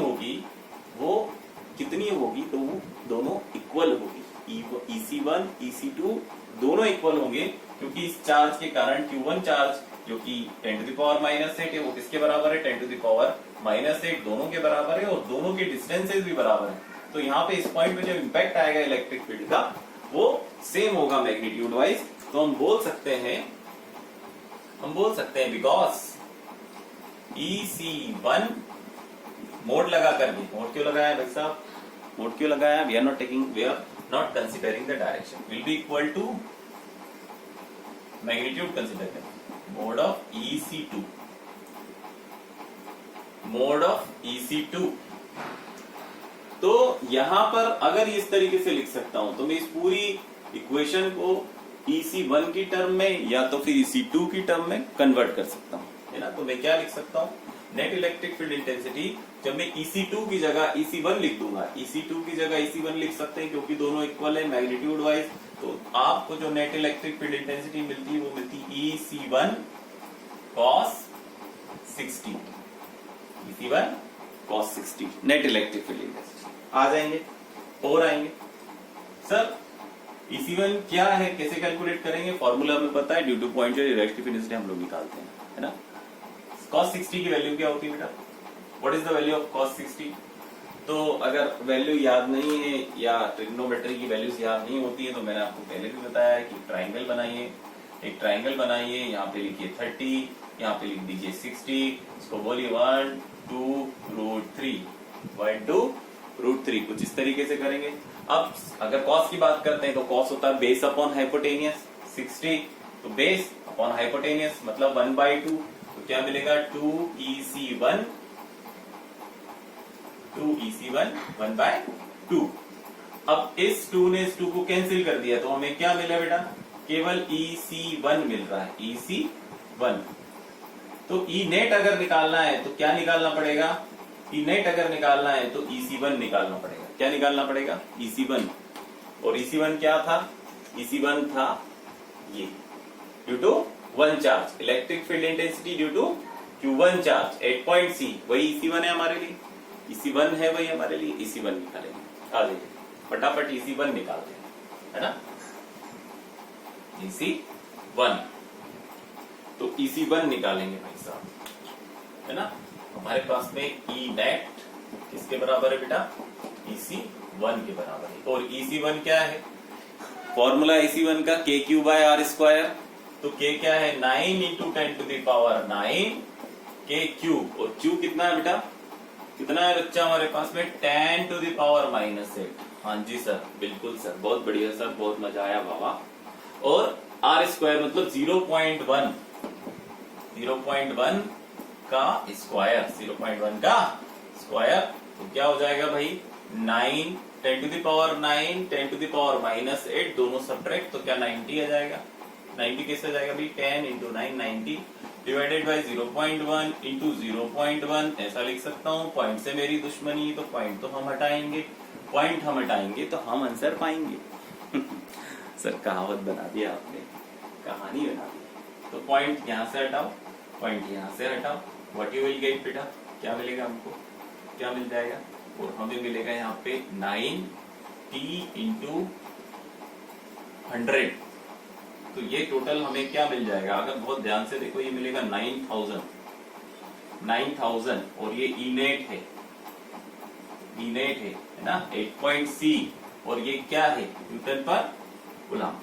होगी, तो वो दोनों इक्वल होगी। EC1 EC2 दोनों इक्वल होंगे, क्योंकि इस चार्ज के कारण Q1 चार्ज जो कि 10⁻⁸ है वो किसके बराबर है? 10⁻⁸ दोनों के बराबर है, और दोनों के डिस्टेंसेस भी बराबर है। तो यहाँ पे इस पॉइंट पे जो इम्पैक्ट आएगा इलेक्ट्रिक फील्ड का वो सेम होगा मैग्नीट्यूड वाइज। तो हम बोल सकते हैं बिकॉज EC1 मोड लगा करके, मोड क्यों लगाया भाई साहब? मोड क्यों लगाया? We are not considering the direction, will be equal to magnitude consider करें, मोड ऑफ EC2। तो यहां पर अगर इस तरीके से लिख सकता हूं, तो मैं इस पूरी इक्वेशन को EC1 की टर्म में या तो फिर EC2 की टर्म में कन्वर्ट कर सकता हूं, है ना? तो मैं क्या लिख सकता हूं? नेट इलेक्ट्रिक फील्ड इंटेंसिटी, जब मैं EC2 की जगह EC1 लिख दूंगा, EC2 की जगह EC1 लिख सकते हैं क्योंकि दोनों इक्वल है मैग्नीट्यूड वाइज। तो आपको जो नेट इलेक्ट्रिक फील्ड इंटेंसिटी मिलती है वो मिलती EC1 cos 60, EC1 cos 60 net electric field intensity. आ जाएंगे और आएंगे सर EC1 क्या है, कैसे कैलकुलेट करेंगे? फॉर्मूला हमें पता है, ड्यू टू पॉइंट जो इलेक्ट्रिक फील्ड हम लोग निकालते हैं, है ना? cos 60 की वैल्यू क्या होती है बेटा? What is the value of cos 60? तो अगर वैल्यू याद नहीं है या ट्रिग्नोमेट्री की वैल्यूज याद नहीं होती है, तो मैंने आपको पहले भी बताया है कि ट्राइंगल बनाइए, एक ट्राइंगल बनाइए, यहाँ पे लिखिए 30, यहाँ पे लिख दीजिए 60, इसको बोलिए 1 2 √3, 1 2 √3, कुछ इस तरीके से करेंगे। अब अगर कॉस की बात करते हैं तो कॉस होता है बेस अपॉन हाइपोटेनियस 60, तो बेस अपॉन हाइपोटेनियस मतलब 1/2, तो क्या मिलेगा? 2EC1 1/2। अब इस 2 ने इस 2 को कैंसिल कर दिया, तो हमें क्या मिला बेटा? केवल EC1 मिल रहा है, EC1। तो E नेट अगर निकालना है तो क्या निकालना पड़ेगा? E नेट अगर निकालना है तो EC1 निकालना पड़ेगा। क्या निकालना पड़ेगा? EC1। और EC1 क्या था? EC1 था ये, due to 1 charge, electric field intensity due to Q1 charge at point C, वही EC1 है हमारे लिए, EC1 है वही हमारे लिए, EC1 निकालेंगे। आ जाइए फटाफट EC1 निकालते हैं, है ना? EC1, तो EC1 निकालेंगे भाई साहब, है ना? हमारे पास में E नेट किसके बराबर है बेटा? EC1 के बराबर है। और EC1 क्या है? फॉर्मूला EC1 का KQ/R²। तो K क्या है? 9 × 10⁻⁹ KQ, और Q कितना है बेटा? कितना है बच्चा हमारे पास में 10 टू द पावर -8। हाँ जी सर, बिल्कुल सर, बहुत बढ़िया सर, बहुत मजा आया बाबा। और आर स्क्वायर मतलब 0.1 का स्क्वायर, 0.1 का स्क्वायर, तो क्या हो जाएगा भाई 9, 10 to the power 9, 10 to the power -8, दोनों सब्ट्रैक्ट, तो क्या 90 आ जाएगा। 90 कैसे आ जाएगा भाई, 10 इंटू 9 90 डिवाइडेड बाई 0.1 इंटू 0.1, ऐसा लिख सकता हूँ। पॉइंट से मेरी दुश्मनी, तो पॉइंट तो हम हटाएंगे, पॉइंट हम हटाएंगे तो हम आंसर पाएंगे। सर कहावत बना दिया आपने, कहानी बना दी। तो पॉइंट यहाँ से हटाओ, पॉइंट यहाँ से हटाओ, व्हाट यू विल गेट बेटा, क्या मिलेगा हमको, क्या मिल जाएगा, और हमें मिलेगा यहाँ पे 9t इंटू 100। तो ये टोटल हमें क्या मिल जाएगा, अगर बहुत ध्यान से देखो, ये मिलेगा 9000, और ये इनेट है, है ना, 8 पॉइंट सी, और ये क्या है, न्यूटन पर coulomb.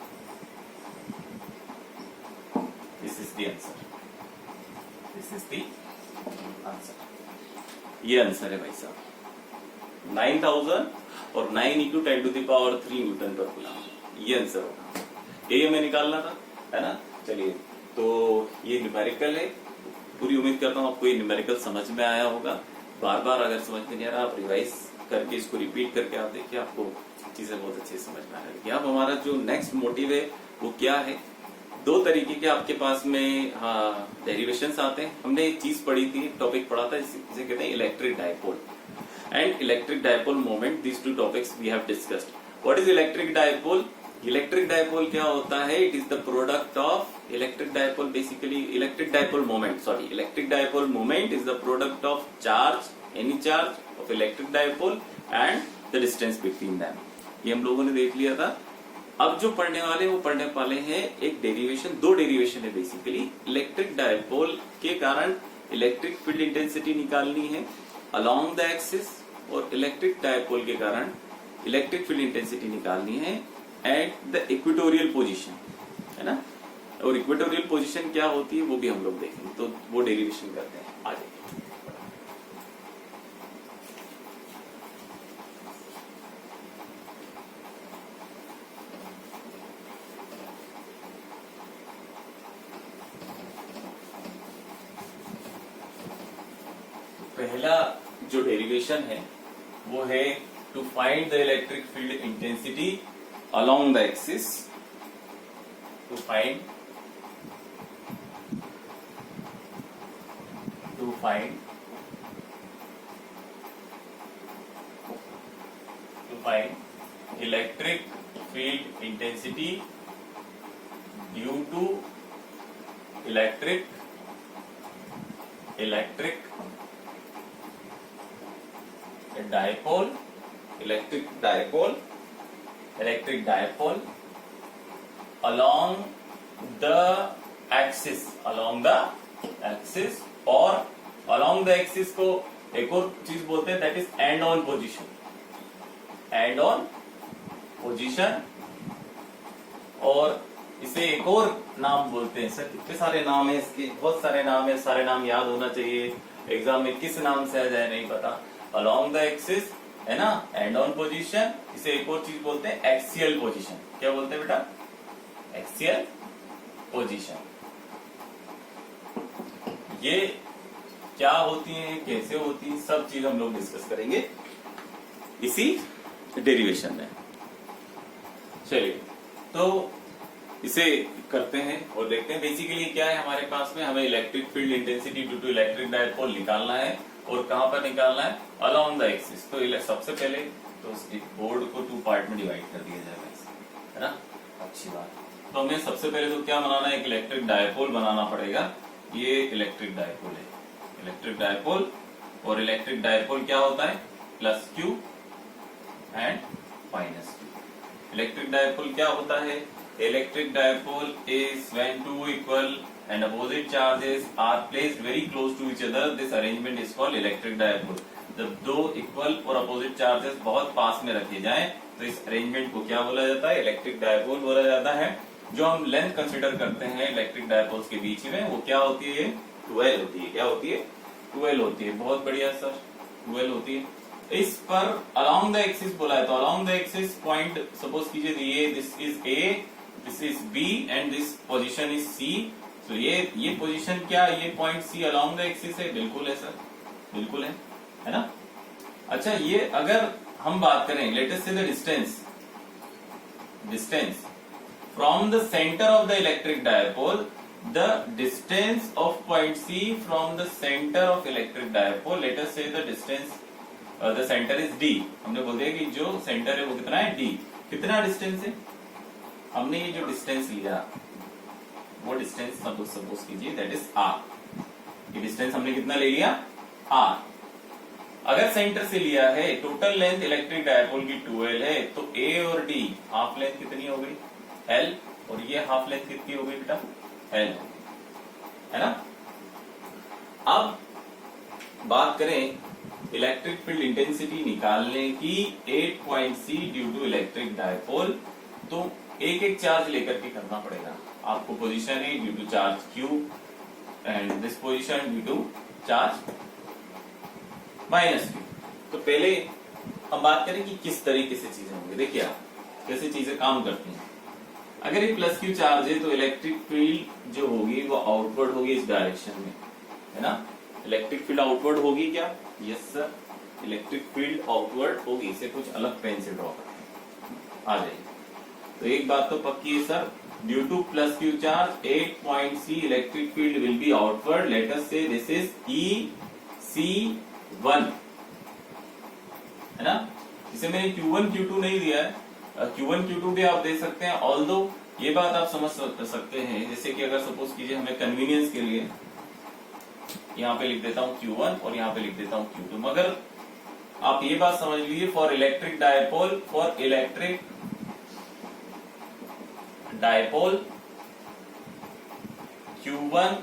This is the answer, this is the answer. ये आंसर है भाई साहब, 9000 और 9 into 10 to the power 3 newton पर कूलम, ये आंसर होगा। ये हमें निकालना था, है ना। चलिए, तो ये न्यूमेरिकल है, पूरी उम्मीद करता हूँ आपको ये न्यूमेरिकल समझ में आया होगा। बार बार अगर समझ में नहीं आ रहा, आप रिवाइज करके इसको रिपीट करके आप देखिए, आपको चीजें बहुत अच्छे से समझ में आ रही है। अब हमारा जो नेक्स्ट मोटिव है वो क्या है, दो तरीके के आपके पास में डेरिवेशंस आते हैं। हमने एक चीज पढ़ी थी, टॉपिक पढ़ा था, जिसे कहते हैं electric dipole and electric dipole moment. These two topics we have discussed. What is electric dipole? Electric dipole क्या होता है? It is the product of electric dipole, basically electric dipole moment, electric dipole moment is the product of charge, any charge of electric dipole and the distance between them. ये हम लोगों ने देख लिया था। अब जो पढ़ने वाले वो पढ़ने वाले हैं एक डेरिवेशन, दो डेरिवेशन है बेसिकली। इलेक्ट्रिक डायपोल के कारण इलेक्ट्रिक फील्ड इंटेंसिटी निकालनी है अलोंग द एक्सिस, और इलेक्ट्रिक डायपोल के कारण इलेक्ट्रिक फील्ड इंटेंसिटी निकालनी है एट द इक्वेटोरियल पोजीशन, है ना। और इक्वेटोरियल पोजीशन क्या होती है वो भी हम लोग देखेंगे, तो वो डेरिवेशन करते हैं आगे। पहला जो डेरिवेशन है वो है to find the electric field intensity along the axis, to find electric field intensity due to electric dipole along the axis, और along the axis को एक और चीज बोलते हैं, that is end on position, और इसे एक और नाम बोलते हैं। सर कितने सारे नाम है इसके, बहुत सारे नाम है, सारे नाम याद होना चाहिए। एग्जाम में किस नाम से आ जाए नहीं पता। along the axis है ना, एंड ऑन पोजीशन, इसे एक और चीज बोलते हैं एक्सियल पोजीशन। क्या बोलते हैं बेटा? Axial position. ये क्या होती है, कैसे होती है, सब चीज हम लोग डिस्कस करेंगे इसी डेरिवेशन में। चलिए, तो इसे करते हैं और देखते हैं बेसिकली क्या है हमारे पास में। हमें electric field intensity due to electric dipole निकालना है, और कहां पर निकालना है? Along the axis. तो सबसे पहले तो इस बोर्ड को 2 पार्ट में डिवाइड कर दिया जाएगा, है ना, अच्छी बात। तो हमें सबसे पहले तो क्या बनाना है? एक इलेक्ट्रिक डायपोल बनाना पड़ेगा। ये इलेक्ट्रिक डायपोल है, इलेक्ट्रिक डायपोल। और इलेक्ट्रिक डायपोल क्या होता है? +q and -q। Electric dipole क्या होता है? Electric dipole is when two equal and opposite charges are placed very close to each other, this arrangement is called electric dipole। जब दो equal और अपोजिट चार्जेस बहुत पास में रखे जाएं तो इस अरेंजमेंट को क्या बोला जाता है? इलेक्ट्रिक डायपोल बोला जाता है। जो हम लेंथ कंसीडर करते हैं इलेक्ट्रिक डायपोल्स के बीच में, वो क्या होती है? 12 होती है। क्या होती है? 12 होती है। बहुत बढ़िया सर, 12 होती है। इस पर अलोंग द एक्सिस बोला है, तो along the axis point suppose कीजिए ये this is A, this is B and this position is C. तो ये पोजीशन क्या, ये point C along the axis है? बिल्कुल है सर, बिल्कुल है ना। अच्छा, ये अगर हम बात करें लेट अस से the distance from the centre of the electric dipole, the distance of point C from the center of electric dipole, let us say the distance, the center is D। हमने बोल दिया कि जो centre है वो कितना है, D। कितना डिस्टेंस है, हमने ये जो डिस्टेंस लिया वो डिस्टेंस सपोज कीजिए दैट इज R। ये डिस्टेंस हमने कितना ले लिया, R। अगर सेंटर से लिया है, टोटल लेंथ इलेक्ट्रिक डायपोल की 12 है, तो A और D हाफ लेंथ कितनी हो गई, L, और ये हाफ लेंथ कितनी हो गई बेटा, L, है ना। अब बात करें इलेक्ट्रिक फील्ड इंटेंसिटी निकालने की 8 point C due to electric dipole, तो एक एक चार्ज लेकर के करना पड़ेगा आपको। Position A due to charge Q and this position due to charge -Q। तो पहले हम बात करें कि किस तरीके से चीजें होंगी। देखिए आप कैसे चीजें काम करती हैं। अगर ये +Q चार्ज है तो इलेक्ट्रिक फील्ड जो होगी वो आउटवर्ड होगी इस डायरेक्शन में, है ना। इलेक्ट्रिक फील्ड आउटवर्ड होगी क्या, yes sir, electric field outward होगी। इसे कुछ अलग पेन से ड्रॉ करते आ जाइए। तो एक बात तो पक्की है sir, due to +Q charge 8 point C electric field will be outward. Let us say this is EC1, है ना। इसे मैंने Q1 Q2 नहीं दिया है, Q1 Q2 भी आप दे सकते हैं। ऑल्दो ये बात आप समझ सकते हैं, जैसे कि अगर सपोज कीजिए हमें कन्वीनियंस के लिए यहाँ पे लिख देता हूँ Q1 और यहाँ पे लिख देता हूँ Q2, मगर आप ये बात समझ लीजिए for electric dipole Q1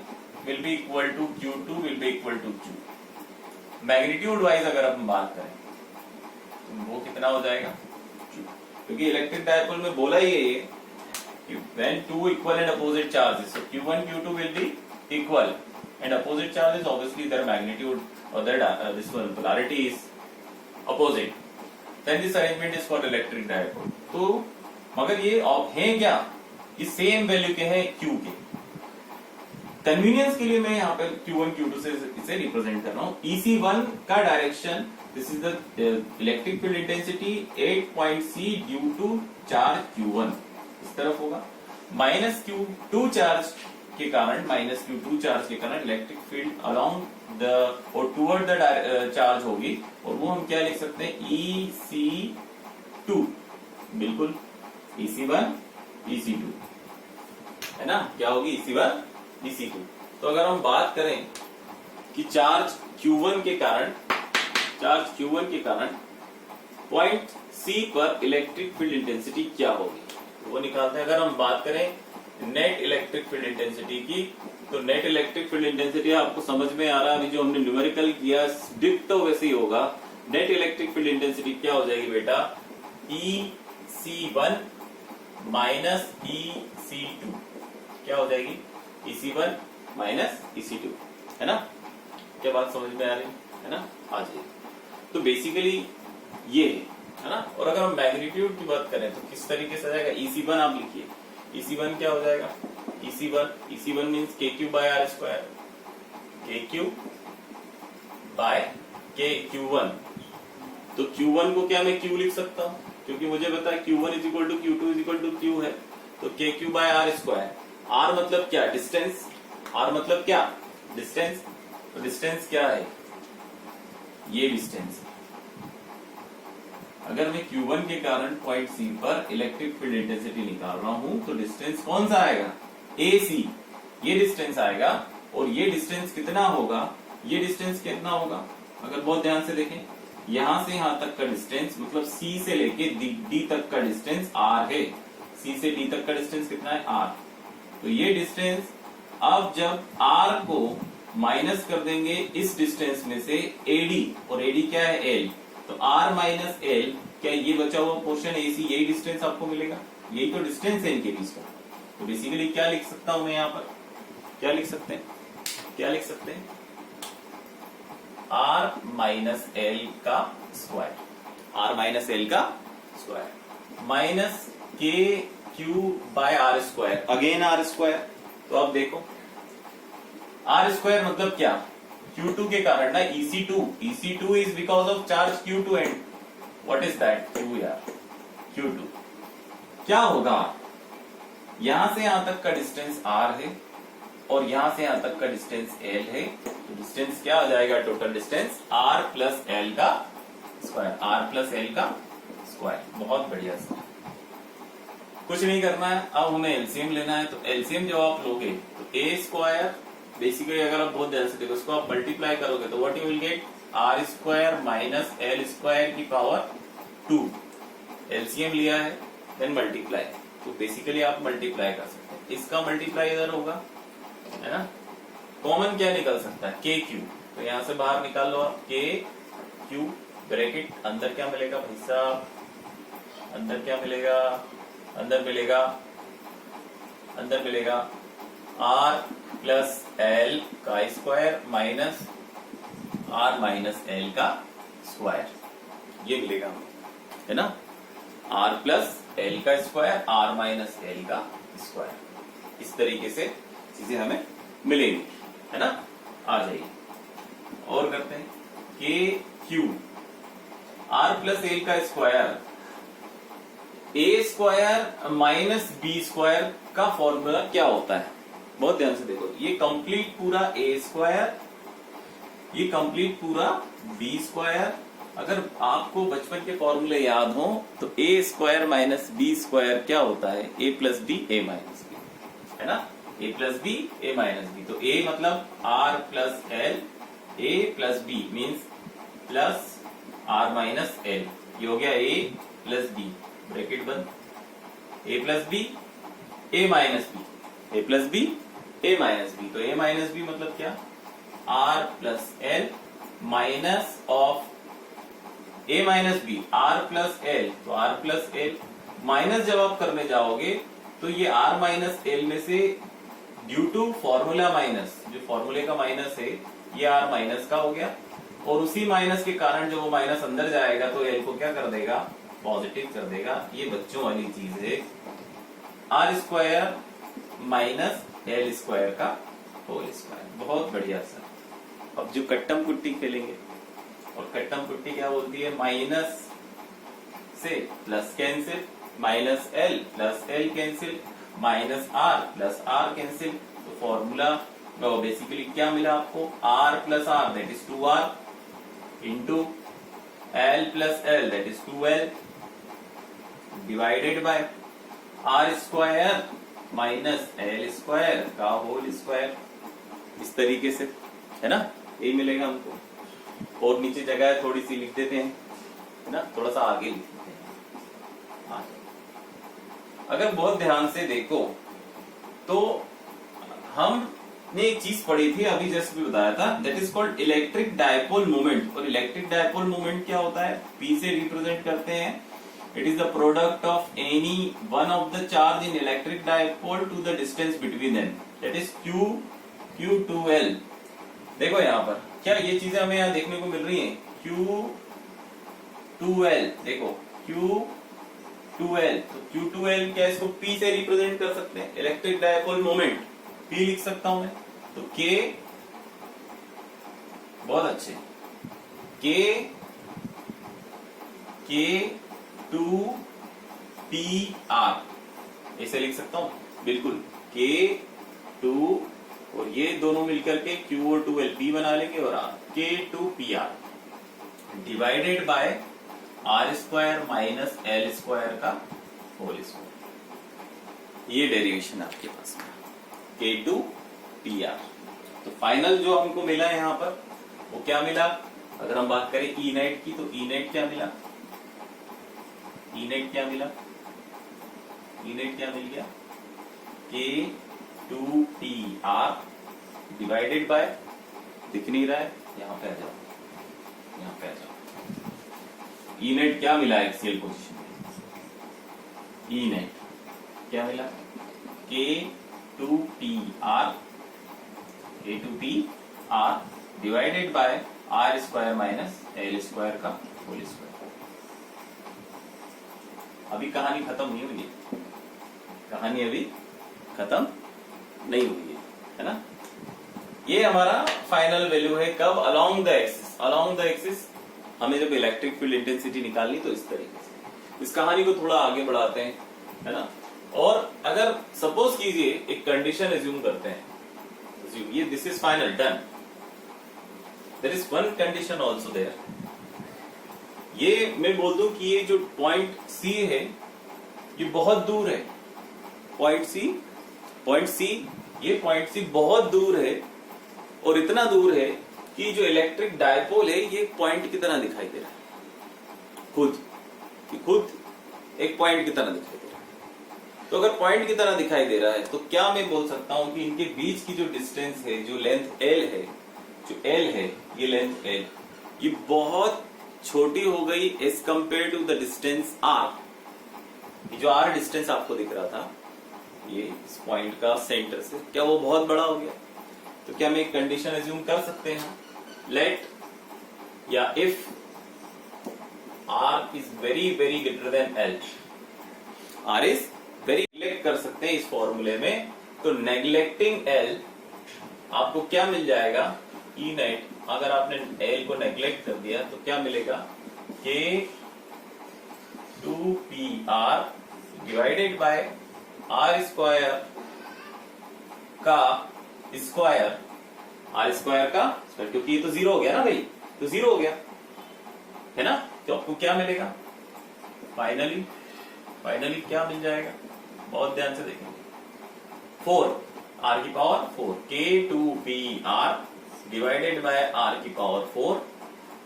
will be equal to Q2 will be equal to Q। Magnitude wise अगर हम बात करें तो वो कितना हो जाएगा, क्योंकि इलेक्ट्रिक डायपोल में बोला ही है ये when two equal and opposite charges, so Q1 Q2 will be equal and opposite charges obviously their magnitude or their this one polarity is opposite, then this arrangement is for electric dipole। तो मगर ये हैं क्या, ये same value के हैं Q के। Convenience के लिए मैं यहाँ पे Q1 Q2 से इसे रिप्रेजेंट कर रहा हूँ। EC1 का direction, this is the electric field intensity 8 point C due to charge Q1, इस तरफ होगा। -Q2 चार्ज के कारण इलेक्ट्रिक फील्ड अलोंग द और टुवर्ड द चार्ज होगी, और वो हम क्या लिख सकते हैं, EC2, बिल्कुल EC1 EC2, है ना। क्या होगी, EC1 EC2। तो अगर हम बात करें कि चार्ज Q1 के कारण पॉइंट C पर इलेक्ट्रिक फील्ड इंटेंसिटी क्या होगी, वो निकालते हैं। अगर हम बात करें नेट इलेक्ट्रिक फील्ड इंटेंसिटी की, तो नेट इलेक्ट्रिक फील्ड इंटेंसिटी आपको समझ में आ रहा है, अभी जो हमने न्यूमेरिकल किया डिट्टो वैसे ही होगा। नेट इलेक्ट्रिक फील्ड इंटेंसिटी क्या हो जाएगी बेटा, EC1 माइनस EC2, क्या हो जाएगी, EC1 माइनस EC2, है ना। क्या बात समझ में आ रही है ना, आ जाइए। तो बेसिकली ये है ना। और अगर हम मैग्नीट्यूड की बात करें तो किस तरीके से जाएगा, EC1 आप लिखिए, EC1 क्या हो जाएगा, EC1 means KQ by R square, KQ by KQ1। तो Q1 को क्या मैं Q लिख सकता हूँ, क्योंकि मुझे पता है Q1 is equal to Q2 is equal to Q है, तो KQ by R square. R मतलब क्या, डिस्टेंस, R मतलब क्या, डिस्टेंस। तो डिस्टेंस क्या है, ये डिस्टेंस। अगर मैं Q1 के कारण पॉइंट C पर इलेक्ट्रिक फील्ड इंटेंसिटी निकाल रहा हूं, तो डिस्टेंस कौन सा आएगा, AC, ये डिस्टेंस आएगा। और ये डिस्टेंस कितना होगा, ये डिस्टेंस कितना होगा, अगर बहुत ध्यान से देखें, यहां से यहां तक का डिस्टेंस मतलब C से लेके D तक का डिस्टेंस R है। C से D तक का डिस्टेंस कितना है, R। तो ये डिस्टेंस, अब जब R को माइनस कर देंगे इस डिस्टेंस में से AD, और AD क्या है, L, तो R माइनस L, क्या ये बचा हुआ पोर्शन AC, यही डिस्टेंस आपको मिलेगा, यही तो डिस्टेंस है इनके बीच का। तो बेसिकली क्या लिख सकता हूं मैं यहाँ पर, क्या लिख सकते हैं, आर माइनस एल का स्क्वायर, आर माइनस एल का square minus K Q by R square, again R square. तो अब देखो आर स्क्वायर मतलब क्या, Q2 के कारण ना EC2, EC2 is because of charge Q2 and what is that Q यार, Q2। क्या होगा, यहां से यहां तक का डिस्टेंस R है और यहां से यहां तक का डिस्टेंस L है, तो डिस्टेंस क्या आ जाएगा, total distance R plus L का स्क्वायर, R प्लस L का स्क्वायर। बहुत बढ़िया सर, कुछ नहीं करना है, अब हमें एलसीएम लेना है। तो एलसीएम जब आप लोगे तो ए स्क्वायर, बेसिकली अगर आप बहुत ध्यान से देखो इसको आप मल्टीप्लाई करोगे तो what you will get, R square minus L square की पावर 2। एलसीएम लिया है देन मल्टीप्लाई, तो बेसिकली आप मल्टीप्लाई कर सकते हैं, इसका मल्टीप्लाई इधर होगा, है ना। कॉमन क्या निकल सकता है, के क्यू, तो यहां से बाहर निकाल लो आप, के क्यू ब्रैकेट, अंदर क्या मिलेगा भाई साहब, अंदर क्या मिलेगा, अंदर मिलेगा आर प्लस एल का square minus R minus L का स्क्वायर, ये मिलेगा हमें, है ना। आर प्लस एल का स्क्वायर, आर माइनस एल का स्क्वायर, इस तरीके से चीजें हमें मिलेंगी, है ना। आ जाइए और करते हैं, के क्यू आर प्लस एल का स्क्वायर, ए स्क्वायर माइनस बी स्क्वायर का फॉर्मूला क्या होता है, बहुत ध्यान से देखो, ये कंप्लीट पूरा ए स्क्वायर, ये कंप्लीट पूरा बी स्क्वायर। अगर आपको बचपन के फॉर्मूले याद हो तो A square minus B square क्या होता है, A plus B A minus B, है ना, A plus B A minus B. तो ए मतलब R plus L, A plus B means plus R minus L, ये हो गया ए प्लस बी, ब्रैकेट बंद, A plus B A minus B, A plus B A minus B. तो A minus B मतलब क्या, R plus L minus of A minus B, R plus L, तो R plus L minus जब आप करने जाओगे तो ये आर माइनस एल में से ड्यू टू फॉर्मूला माइनस, जो फॉर्मूले का माइनस है ये आर माइनस का हो गया, और उसी माइनस के कारण जब वो माइनस अंदर जाएगा तो एल को क्या कर देगा, पॉजिटिव कर देगा। ये बच्चों वाली चीज है, R square minus L square का होल स्क्वायर। बहुत बढ़िया सर। अब जो कट्टम कुट्टी खेलेंगे, और कट्टम कुट्टी क्या बोलती है, माइनस से plus cancel, minus L plus L cancel, minus R plus R cancel. तो फॉर्मूला बेसिकली क्या मिला आपको, R plus R that is 2r into L plus L that is 2l divided by R square minus L square का whole square, इस तरीके से, है ना, ये मिलेगा हमको। और नीचे जगह है थोड़ी सी लिख देते हैं, है ना, थोड़ा सा आगे लिख देते हैं। हाँ, अगर बहुत ध्यान से देखो तो हमने एक चीज पढ़ी थी अभी जस्ट भी बताया था, that is called electric dipole moment. और इलेक्ट्रिक डायपोल मोमेंट क्या होता है, P से रिप्रेजेंट करते हैं, it is the product of any one of the charge in electric dipole to the distance between them, that is Q2L। देखो यहाँ पर क्या ये चीजें हमें यहाँ देखने को मिल रही हैं, Q2L, देखो Q2L, तो Q2L क्या, इसको P से रिप्रेजेंट कर सकते हैं, इलेक्ट्रिक डायपोल मोमेंट P लिख सकता हूं मैं, तो K, बहुत अच्छे, K2PR ऐसे लिख सकता हूं, बिल्कुल, K2 और ये दोनों मिलकर के Q और 2L P बना लेंगे, और K2PR divided by R square minus L square का होल स्क्वायर। ये डेरिवेशन आपके पास में K2PR। तो फाइनल जो हमको मिला है यहाँ पर वो क्या मिला, अगर हम बात करें ई नेट की, तो ई नेट क्या मिला, ई नेट क्या मिला, ई नेट क्या मिल गया, K2PR डिवाइडेड बाय, दिख नहीं रहा है, यहाँ पे आ जाओ, यहाँ पे आ जाओ, ई नेट क्या मिला एक्सियल पोजीशन में, ई नेट क्या मिला, K2PR divided by R square minus L square का होल स्क्वायर। अभी कहानी खत्म नहीं हुई है, कहानी अभी खत्म नहीं हुई है ना। ये हमारा फाइनल वैल्यू है कब, along the axis. Along the axis हमें जब इलेक्ट्रिक फील्ड इंटेंसिटी निकालनी तो इस तरीके से। इस कहानी को थोड़ा आगे बढ़ाते हैं, है ना। और अगर सपोज कीजिए एक कंडीशन एज्यूम करते हैं, ये this is final done, there is one condition also there. ये मैं बोल दूं कि ये जो पॉइंट सी है ये बहुत दूर है, पॉइंट सी ये पॉइंट सी बहुत दूर है, और इतना दूर है कि जो इलेक्ट्रिक डायपोल है ये पॉइंट की तरह दिखाई दे रहा है, खुद एक पॉइंट की तरह दिखाई दे रहा है। तो अगर पॉइंट की तरह दिखाई दे रहा है तो क्या मैं बोल सकता हूं कि इनके बीच की जो डिस्टेंस है, जो लेंथ एल है, जो एल है, ये लेंथ एल, ये बहुत छोटी हो गई as compare to the distance R. जो आर डिस्टेंस आपको दिख रहा था ये इस पॉइंट का सेंटर से, क्या वो बहुत बड़ा हो गया? तो क्या मैं एक कंडीशन एज्यूम कर सकते हैं, लेट या if R is very very greater than L, R is very, neglect कर सकते हैं इस फॉर्मूले में। तो नेग्लेक्टिंग एल आपको क्या मिल जाएगा, ई नेट। अगर आपने एल को नेग्लेक्ट कर दिया तो क्या मिलेगा, K 2pr divided by R square का स्क्वायर, आर स्क्वायर का स्क्वायर, क्योंकि ये तो जीरो हो गया ना भाई, तो जीरो हो गया है ना। तो आपको क्या मिलेगा फाइनली क्या मिल जाएगा, बहुत ध्यान से देखेंगे, 4 आर की power 4, k2pr divided by R की पावर 4।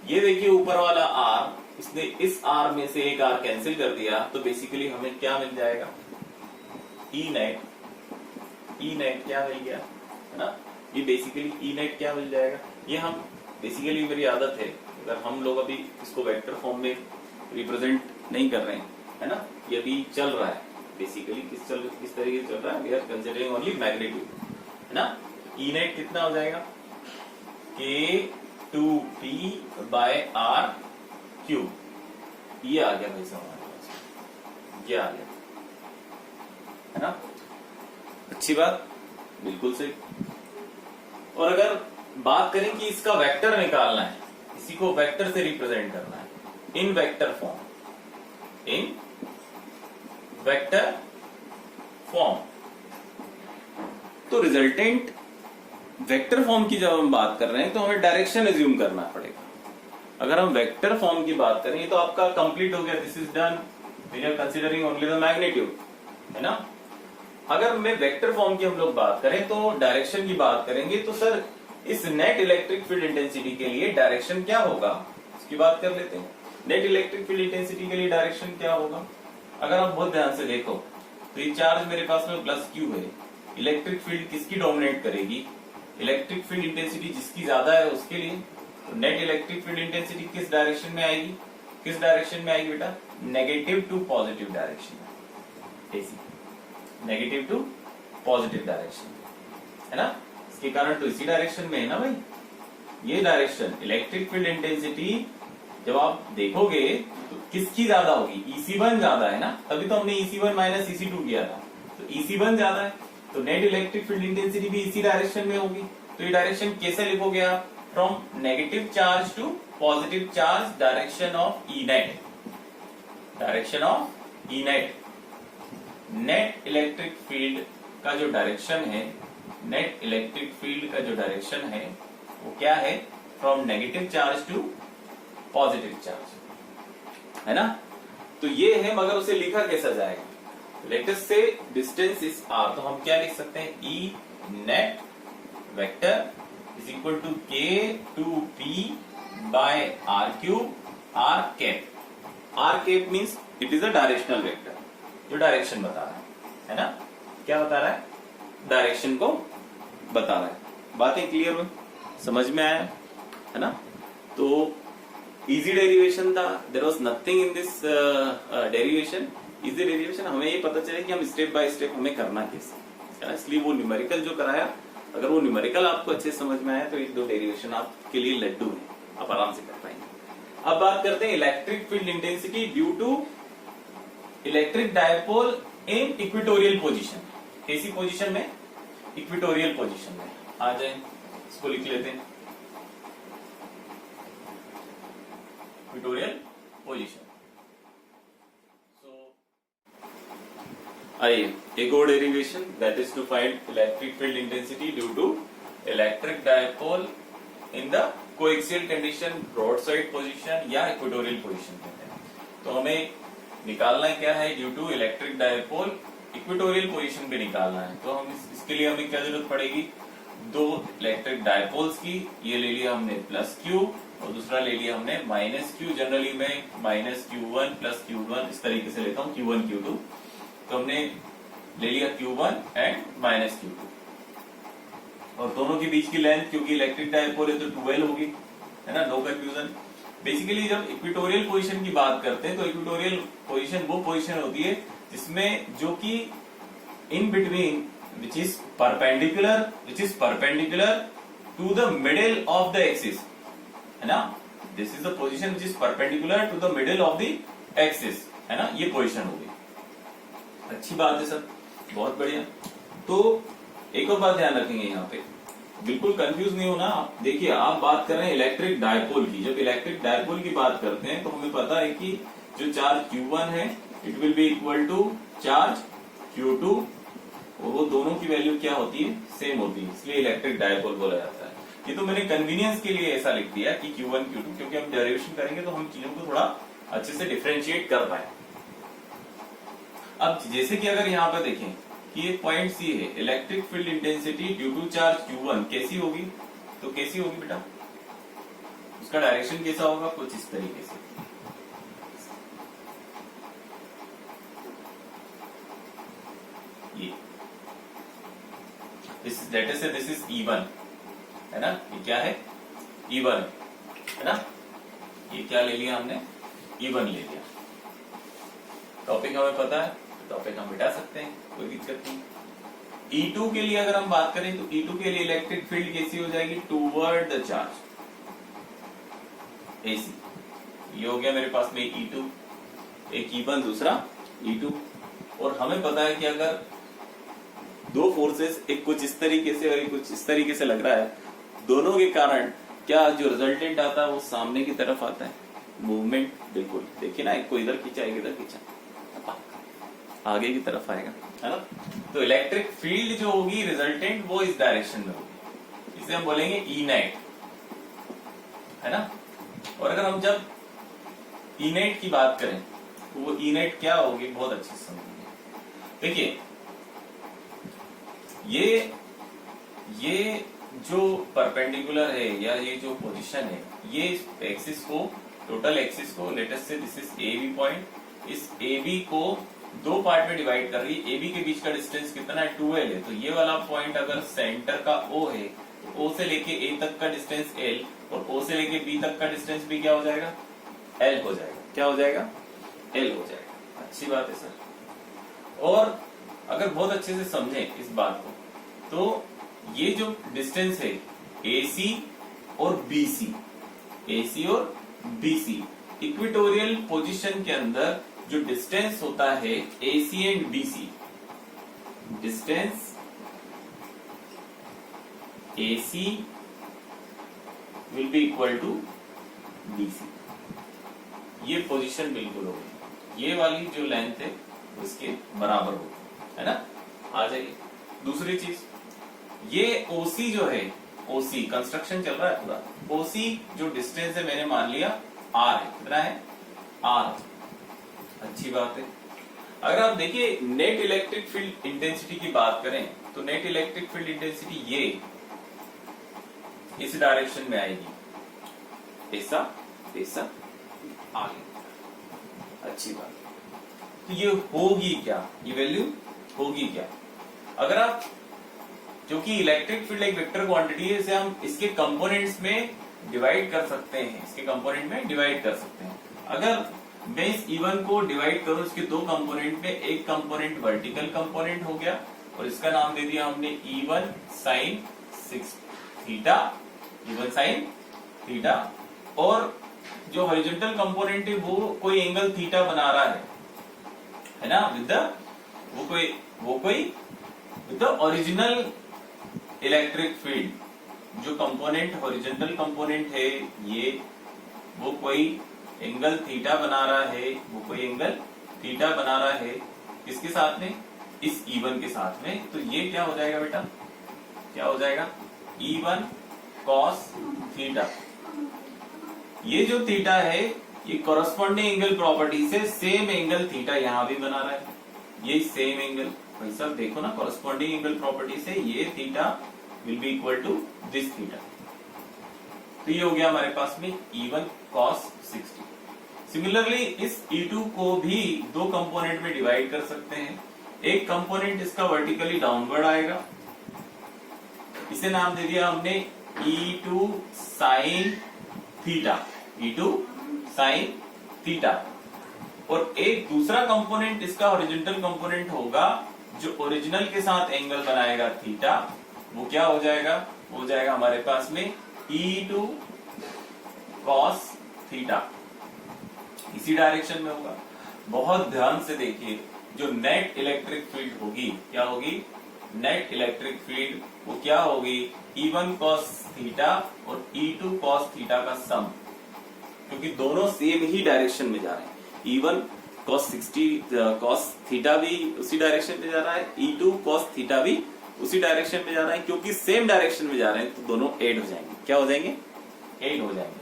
ये देखिए ऊपर वाला आर, इसने इस आर में से एक आर कैंसिल कर दिया, तो बेसिकली हमें क्या मिल जाएगा, ई नेट क्या मिल गया, है ना। ये बेसिकली ई नेट क्या मिल जाएगा, ये हम बेसिकली, मेरी आदत है अगर हम लोग अभी इसको वेक्टर फॉर्म में रिप्रेजेंट नहीं कर रहे हैं, है ना, ये अभी चल रहा है बेसिकली, किस तरीके से चल रहा है, we are considering only magnitude, है ना। ई नेट कितना हो जाएगा, k2p बाय आर क्यूब, ये आ गया भाई साहब हमारे पास, ये आ गया, है ना। अच्छी बात, बिल्कुल सही। और अगर बात करें कि इसका वेक्टर निकालना है, इसी को वेक्टर से रिप्रेजेंट करना है इन वेक्टर फॉर्म, तो रिजल्टेंट वेक्टर फॉर्म की जब हम बात कर रहे हैं तो हमें डायरेक्शन एज्यूम करना पड़ेगा। अगर हम वेक्टर फॉर्म की बात करें तो आपका कंप्लीट हो गया, this is done, we are considering only the magnitude, है ना। अगर मैं वेक्टर फॉर्म की हम लोग बात करें तो डायरेक्शन की बात करेंगे, तो सर इस नेट इलेक्ट्रिक फील्ड इंटेंसिटी के लिए डायरेक्शन क्या होगा, इसकी बात कर लेते हैं। नेट इलेक्ट्रिक फील्ड इंटेंसिटी के लिए डायरेक्शन क्या होगा, अगर आप बहुत ध्यान से देखो तो ये चार्ज मेरे पास में प्लस क्यू है, इलेक्ट्रिक फील्ड किसकी डोमिनेट करेगी, इलेक्ट्रिक फील्ड इंटेंसिटी जिसकी ज्यादा है उसके लिए। तो नेट इलेक्ट्रिक फील्ड इंटेंसिटी किस डायरेक्शन में आएगी, बेटा, negative to positive direction, negative to positive direction, है ना। इसके कारण तो इसी डायरेक्शन में है ना भाई, ये डायरेक्शन इलेक्ट्रिक फील्ड इंटेंसिटी जब आप देखोगे तो किसकी ज्यादा होगी, EC1 ज्यादा है ना, तभी तो हमने EC1 माइनस EC2 किया था, तो EC1 ज्यादा है, तो नेट इलेक्ट्रिक फील्ड इंटेंसिटी भी इसी डायरेक्शन में होगी। तो ये डायरेक्शन कैसे लिखोगे आप, from negative charge to positive charge, direction of E net, net electric field का जो डायरेक्शन है, वो क्या है, from negative charge to positive charge, है ना। तो ये है, मगर उसे लिखा कैसा जाएगा, लेटेस्ट से डिस्टेंस इज आर, तो हम क्या लिख सकते हैं, E net vector is equal to k2p by R cube, R cap means it is a directional vector, जो डायरेक्शन बता रहा है ना, क्या बता रहा है, डायरेक्शन को बता रहा है। बातें क्लियर हुई, समझ में आया, है ना। तो इजी डेरिवेशन था, there was nothing in this derivation, easy derivation, हमें ये पता चले कि हम स्टेप बाय स्टेप हमें करना कैसे, है ना। इसलिए वो न्यूमेरिकल जो कराया, अगर वो न्यूमेरिकल आपको अच्छे समझ में आया तो ये दो डेरिवेशन आपके लिए लड्डू है, आप आराम से कर पाएंगे। अब बात करते हैं electric field intensity due to electric dipole in equatorial position. कैसी पोजीशन में? इक्वेटोरियल पोजीशन में। आ जाए, इसको लिख लेते हैं, इक्वेटोरियल पोजीशन। आइए एक और derivation, that is to find electric field intensity due to electric dipole in the coaxial condition, broadside position या इक्वेटोरियल पोजीशन कहते हैं। तो हमें निकालना क्या है? Due to electric dipole equatorial position पे निकालना है। तो हम इसके लिए हमें क्या जरूरत पड़ेगी? दो इलेक्ट्रिक डायपोल्स की, ये ले लिया हमने प्लस क्यू और दूसरा ले लिया हमने माइनस क्यू। जनरली मैं माइनस Q1 प्लस Q1 इस तरीके से लेता हूँ, Q1 Q2। तो हमने ले लिया Q1 एंड माइनस Q2 और दोनों के बीच की लेंथ, क्योंकि इलेक्ट्रिक डायपोल है तो 12 होगी, है ना, नो कंफ्यूजन। बेसिकली जब इक्वेटोरियल पोजीशन की बात करते हैं तो इक्वेटोरियल पोजीशन वो पोजीशन होती है जिसमें जो कि in between which is perpendicular to the middle of the axis, है ना। This is the position which is perpendicular to the middle of the axis, है ना, ये पोजीशन होगी। अच्छी बात है सर, बहुत बढ़िया। तो एक और बात ध्यान रखेंगे यहाँ पे, बिल्कुल कंफ्यूज नहीं होना। देखिए आप बात कर रहे हैं इलेक्ट्रिक डायपोल की। जब इलेक्ट्रिक डायपोल की बात करते हैं तो हमें पता है कि जो चार्ज Q1 है it will be equal to charge Q2 और वो दोनों की वैल्यू क्या होती है? सेम होती है, इसलिए इलेक्ट्रिक डायपोल बोला जाता है। ये तो मैंने कन्वीनियंस के लिए ऐसा लिख दिया कि Q1 Q2, क्योंकि हम डेरिवेशन करेंगे तो हम चीजों को थोड़ा अच्छे से डिफरेंशिएट कर पाए। अब जैसे कि अगर यहाँ पे देखें कि ये पॉइंट सी है, electric field intensity due to charge Q1 कैसी होगी? तो कैसी होगी बेटा? उसका डायरेक्शन कैसा होगा? कुछ इस तरीके से। ये दिस इज E1, है ना, ये क्या है? E1, है ना। ये क्या ले लिया हमने? E1 ले लिया। टॉपिक हमें पता है, टॉपिक हम मिटा सकते हैं, कोई दिक्कत नहीं। E2 के लिए अगर हम बात करें तो E2 के लिए इलेक्ट्रिक फील्ड कैसी हो जाएगी? Toward the charge, AC। ये हो गया मेरे पास में E2, एक E1 दूसरा E2। और हमें पता है कि अगर दो फोर्सेस, एक कुछ इस तरीके से और एक कुछ इस तरीके से लग रहा है, दोनों के कारण क्या जो रिजल्टेंट आता है वो सामने की तरफ आता है, मूवमेंट। बिल्कुल देखिए ना, एक को इधर खींचा एक इधर खींचा, आगे की तरफ आएगा, है ना। तो इलेक्ट्रिक फील्ड जो होगी रिजल्टेंट वो इस डायरेक्शन में होगी, इसे हम बोलेंगे E नेट, है ना। और अगर हम जब E नेट की बात करें तो वो E नेट क्या होगी बहुत अच्छे से समझिए। देखिए ये जो परपेंडिकुलर है या ये जो पोजीशन है, ये एक्सिस को, टोटल एक्सिस को, लेटेस्ट से दिस इज AB पॉइंट, इस AB को दो पार्ट में डिवाइड कर रही है। AB के बीच का डिस्टेंस कितना है? 12 है। तो ये वाला पॉइंट अगर सेंटर का O है तो O से लेके A तक का डिस्टेंस L और O से लेके B तक का डिस्टेंस भी क्या हो जाएगा? L हो जाएगा। क्या हो जाएगा? L हो जाएगा। अच्छी बात है सर। और अगर बहुत अच्छे से समझें इस बात को तो ये जो डिस्टेंस है AC और BC, AC और BC, इक्वेटोरियल पोजीशन के अंदर जो डिस्टेंस होता है AC and BC, distance AC will be equal to BC। ये पोजीशन बिल्कुल होगी, ये वाली जो लेंथ है उसके बराबर होगी, है ना। आ जाइए दूसरी चीज, ये OC जो है, OC कंस्ट्रक्शन चल रहा है पूरा, OC जो डिस्टेंस है मैंने मान लिया R है। कितना है? R। अच्छी बात है। अगर आप देखिए नेट इलेक्ट्रिक फील्ड इंटेंसिटी की बात करें तो नेट इलेक्ट्रिक फील्ड इंटेंसिटी ये इस डायरेक्शन में आएगी, ऐसा ऐसा आगे। अच्छी बात है। तो ये होगी क्या? ये वैल्यू होगी क्या? अगर आप, क्योंकि इलेक्ट्रिक फील्ड एक वेक्टर क्वांटिटी है, इसे हम इसके कंपोनेंट्स में डिवाइड कर सकते हैं, इसके कंपोनेंट में डिवाइड कर सकते हैं। अगर मैं इस E1 को डिवाइड करूं इसके दो कंपोनेंट में, एक कंपोनेंट वर्टिकल कंपोनेंट हो गया और इसका नाम दे दिया हमने E1 sin 6 theta, E1 sin theta, और जो हॉरिजॉन्टल कंपोनेंट है वो कोई एंगल थीटा बना रहा है ना, वो कोई with the original electric field. जो कंपोनेंट हॉरिजॉन्टल कंपोनेंट है ये, वो कोई एंगल थीटा बना रहा है, किसके साथ में, इस E1 के साथ में। तो ये क्या हो जाएगा बेटा, क्या हो जाएगा, E1 cos थीटा। ये जो थीटा है ये कॉरस्पॉन्डिंग एंगल प्रॉपर्टी से सेम एंगल थीटा यहां भी बना रहा है, ये सेम एंगल। भाई साहब देखो ना, कॉरस्पॉन्डिंग एंगल प्रॉपर्टी से ये theta will be equal to this theta. तो ये हो गया हमारे पास में E1 cos 60। सिमिलरली इस E2 को भी दो कंपोनेंट में डिवाइड कर सकते हैं। एक कंपोनेंट इसका वर्टिकली डाउनवर्ड आएगा, इसे नाम दे दिया हमने E2 sin theta, E2 sin theta. और एक दूसरा कंपोनेंट इसका हॉरिजॉन्टल कंपोनेंट होगा जो ओरिजिनल के साथ एंगल बनाएगा थीटा, वो क्या हो जाएगा, वो हो जाएगा हमारे पास में E2 cos थीटा। इसी डायरेक्शन में होगा। बहुत ध्यान से देखिए, जो नेट इलेक्ट्रिक फील्ड होगी, क्या होगी, नेट इलेक्ट्रिक फील्ड वो क्या होगी, E1 cos थीटा और E2 cos थीटा का सम, क्योंकि दोनों सेम ही डायरेक्शन में जा रहे हैं। E1 cos 60 cos थीटा भी उसी डायरेक्शन में जा रहा है, E2 cos थीटा भी उसी डायरेक्शन में जा रहा है, क्योंकि सेम डायरेक्शन में जा रहे हैं तो दोनों ऐड हो जाएंगे। क्या हो जाएंगे, ऐड हो जाएंगे।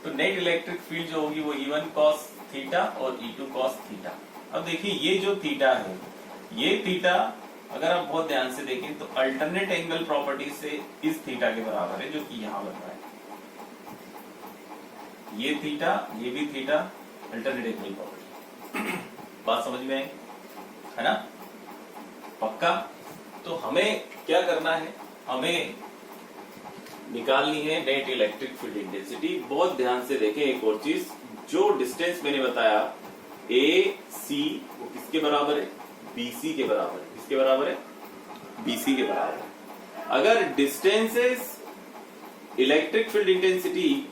तो नेट इलेक्ट्रिक फील्ड जो होगी वो E1 cos थीटा और E2 cos थीटा। अब देखिए ये जो थीटा है, ये थीटा अगर आप बहुत ध्यान से देखें तो अल्टरनेट एंगल प्रॉपर्टी से इस थीटा के बराबर है, जो कि यहां बन रहा है। ये थीटा, ये भी थीटा, अल्टरनेट एंगल प्रॉपर्टी। बात समझ में आई है ना, पक्का। तो हमें क्या करना है, हमें निकालनी है नेट इलेक्ट्रिक फील्ड इंटेंसिटी। बहुत ध्यान से देखें एक और चीज, जो डिस्टेंस मैंने बताया ए सी वो किसके बराबर है, बीसी के बराबर है। किसके बराबर है, बीसी के बराबर है। अगर डिस्टेंसेस इलेक्ट्रिक फील्ड इंटेंसिटी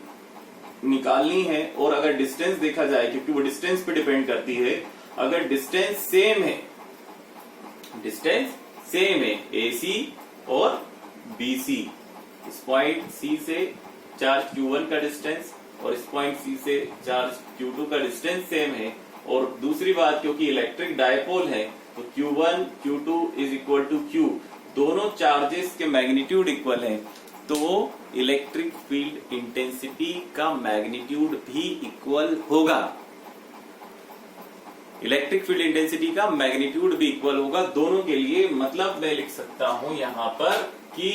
निकालनी है और अगर डिस्टेंस देखा जाए, क्योंकि वो डिस्टेंस पे डिपेंड करती है, अगर डिस्टेंस सेम है, डिस्टेंस सेम है AC और BC, इस पॉइंट C से चार्ज Q1 का डिस्टेंस और इस पॉइंट C से चार्ज Q2 का डिस्टेंस सेम है। और दूसरी बात, क्योंकि इलेक्ट्रिक डायपोल है तो Q1 Q2 is equal to Q, दोनों चार्जेस के मैग्नीट्यूड इक्वल है, तो इलेक्ट्रिक फील्ड इंटेंसिटी का मैग्नीट्यूड भी इक्वल होगा। इलेक्ट्रिक फील्ड इंटेंसिटी का मैग्नीट्यूड भी इक्वल होगा दोनों के लिए। मतलब मैं लिख सकता हूं यहां पर कि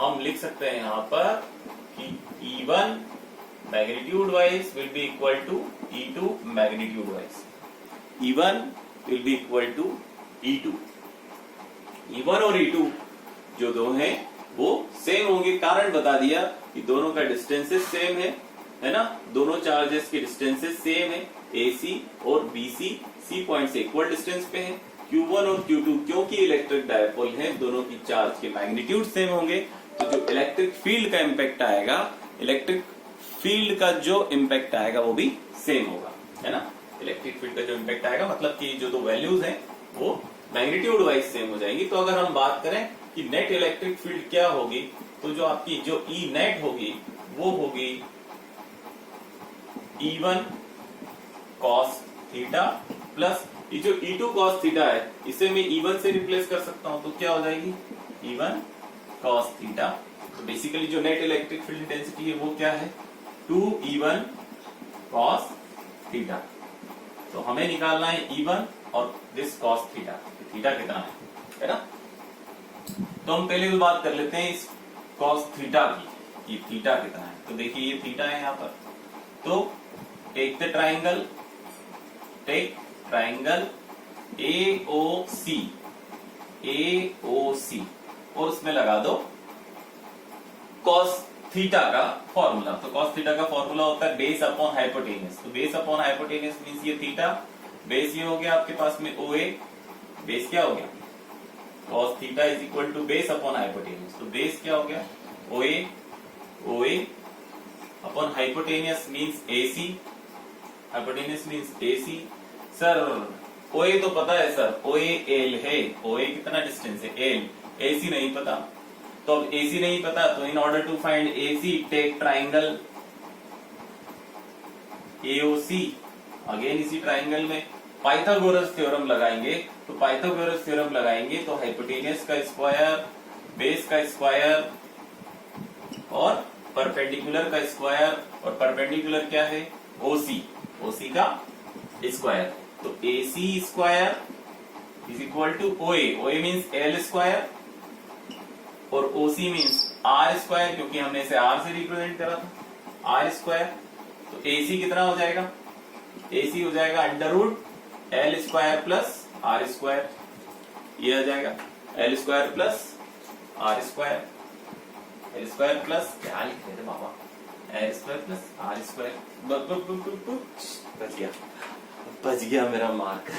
हम लिख सकते हैं यहां पर कि E1 magnitude wise will be equal to E2 magnitude wise. E1 will be equal to E2। E1 और E2 जो दो हैं वो सेम होंगे। कारण बता दिया कि दोनों का डिस्टेंसेस सेम है ना, दोनों चार्जेस के डिस्टेंसेस सेम है। AC और BC C पॉइंट से इक्वल डिस्टेंस पे है। Q1 और Q2 क्योंकि इलेक्ट्रिक डायपोल है, दोनों की चार्ज के मैग्नीट्यूड सेम होंगे, तो जो इलेक्ट्रिक फील्ड का इम्पैक्ट आएगा, इलेक्ट्रिक फील्ड का जो इम्पैक्ट आएगा वो भी सेम होगा, है ना। इलेक्ट्रिक फील्ड का जो इम्पैक्ट आएगा मतलब कि जो दो वैल्यूज हैं वो मैग्नीट्यूड वाइज सेम हो जाएंगी। तो अगर हम बात करें कि नेट इलेक्ट्रिक फील्ड क्या होगी, तो जो आपकी जो E नेट होगी वो होगी E1 cos थीटा प्लस ये जो E2 cos थीटा है इसे मैं E1 से रिप्लेस कर सकता हूं, तो क्या हो जाएगी E1 cos थीटा। तो बेसिकली जो नेट इलेक्ट्रिक फील्ड इंटेंसिटी है वो क्या है, 2E1 cos थीटा। तो हमें निकालना है E1 और दिस cos थीटा, थीटा कितना है ना। तो हम पहले तो बात कर लेते हैं इस cos थीटा की, कि थीटा कितना है। तो देखिए ये थीटा है यहाँ पर, तो take the triangle, take triangle AOC और उसमें लगा दो cos थीटा का फॉर्मूला। तो cos थीटा का फॉर्मूला होता है बेस अपॉन हाइपोटेन्यूस। तो बेस अपॉन हाइपोटेन्यूस मींस ये थीटा, बेस ये हो गया आपके पास में OA, बेस क्या हो गया cos theta is equal to base upon hypotenuse. तो बेस क्या हो गया OA upon hypotenuse means AC, hypotenuse means AC। Sir OA तो पता है सर, OA L है, OA कितना डिस्टेंस है L, AC नहीं पता। तो अब AC नहीं पता तो in order to find AC take triangle AOC। Again इसी ट्राइंगल में पाइथागोरस थ्योरम लगाएंगे, तो पाइथागोरस थ्योरम लगाएंगे तो हाइपोटेनियस का स्क्वायर, बेस का स्क्वायर और परपेंडिकुलर का स्क्वायर, और परपेंडिकुलर क्या है OC, OC का स्क्वायर। तो AC square is equal to OA, OA means L square और OC मीन्स R स्क्वायर, क्योंकि हमने इसे R से रिप्रेजेंट करा था, R स्क्वायर। तो AC कितना हो जाएगा, AC हो जाएगा under root L square plus R square, ये आ जाएगा L square plus R square, L square plus क्या लिख रहे थे बाबा, L square plus R square. बच गया मेरा मार्कर।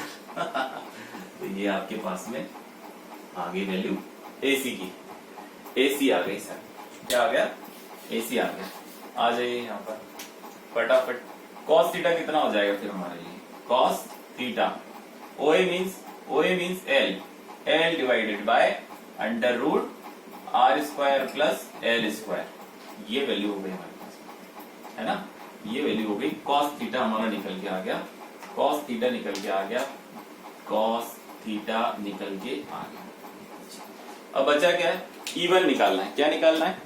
तो ये आपके पास में आ गई वैल्यू AC की, AC आ गई सर, क्या आ गया AC आ गया। आ जाइए यहाँ पर फटाफट, cos थीटा कितना हो जाएगा फिर हमारे लिए, cos theta OA means L divided by under root R square plus L square, ये वैल्यू हो गई हमारे पास, है ना, ये वैल्यू हो गई। cos थीटा हमारा निकल के आ गया, cos थीटा निकल के आ गया, cos थीटा निकल के आ गया। अब बचा क्या है, E1 निकालना है। क्या निकालना है,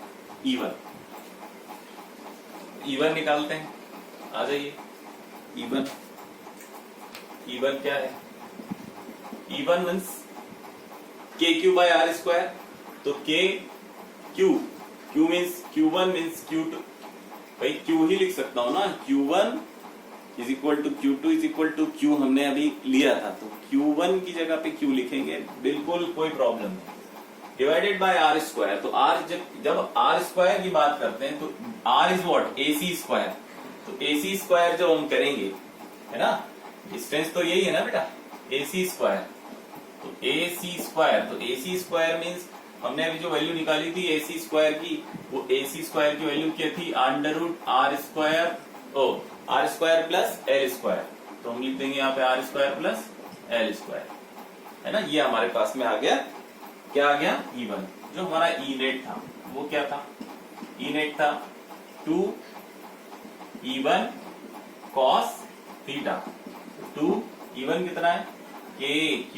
E1 निकालते हैं, आ जाइए। E1 क्या है, E1 means KQ by R square, तो Q means Q1 means Q2, भाई Q ही लिख सकता हूं ना, Q1 is equal to Q2 is equal to Q हमने अभी लिया था, तो Q1 की जगह पे Q लिखेंगे, बिल्कुल कोई प्रॉब्लम नहीं। डिवाइडेड बाय R स्क्वायर, तो R जब R स्क्वायर की बात करते हैं तो R is what, AC square, तो AC स्क्वायर जब हम करेंगे, है ना, डिस्टेंस तो यही है ना बेटा, AC स्क्वायर, तो AC स्क्वायर मीन्स हमने अभी जो वैल्यू निकाली थी AC स्क्वायर की, वो AC स्क्वायर की वैल्यू क्या थी, under root R square plus L square, तो हम लिख देंगे यहाँ पे R square plus L square, है ना। ये हमारे पास में आ गया, क्या आ गया E1। जो हमारा E नेट था वो क्या था, E नेट था 2E1 cos थीटा, 2E1 कितना है KQ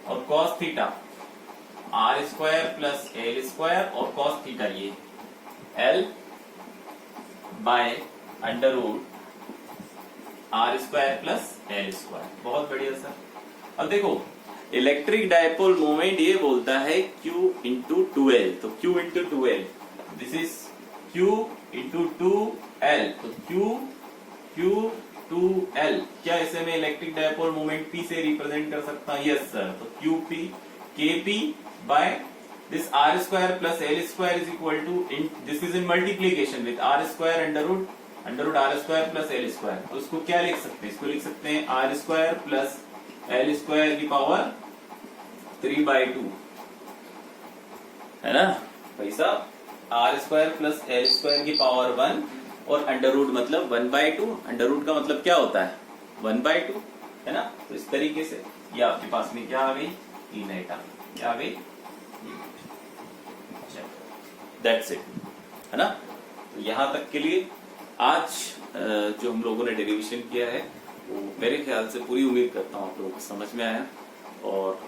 और cos theta R square plus L square और cos थीटा ये L by under root R square plus L square. बहुत बढ़िया सर। अब देखो इलेक्ट्रिक डायपोल मोमेंट ये बोलता है Q इंटू 2L, तो Q into 2L, this is Q into 2L, तो Q 2L, क्या इसे मैं इलेक्ट्रिक डायपोल मोमेंट P से रिप्रेजेंट कर सकता हूँ, यस सर। तो QP KP by this R square plus L square is equal to, this is in multiplication with R square under root R square plus L square, तो उसको क्या लिख सकते हैं, इसको लिख सकते हैं R square plus L square की पावर 3/2, है ना भाई साहब, R square plus L square की पावर 1 और अंडर रूट मतलब 1/2, अंडर रूट का मतलब क्या होता है 1/2, है ना। तो इस तरीके से ये आपके पास में क्या आ गई, E नेट आ गई, क्या आ गई, दैट्स इट, है ना। तो यहां तक के लिए आज जो हम लोगों ने डेरिवेशन किया है वो मेरे ख्याल से, पूरी उम्मीद करता हूँ आप लोगों को समझ में आया। और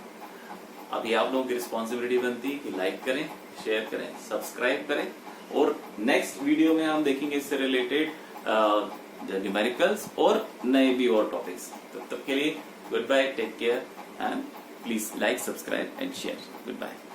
अभी आप लोगों की रिस्पॉन्सिबिलिटी बनती है कि लाइक करें, शेयर करें, सब्सक्राइब करें, और नेक्स्ट वीडियो में हम देखेंगे इससे रिलेटेड न्यूमेरिकल्स और नए भी और टॉपिक्स। तब तक के लिए good bye, take care and please like, subscribe and share. Good bye.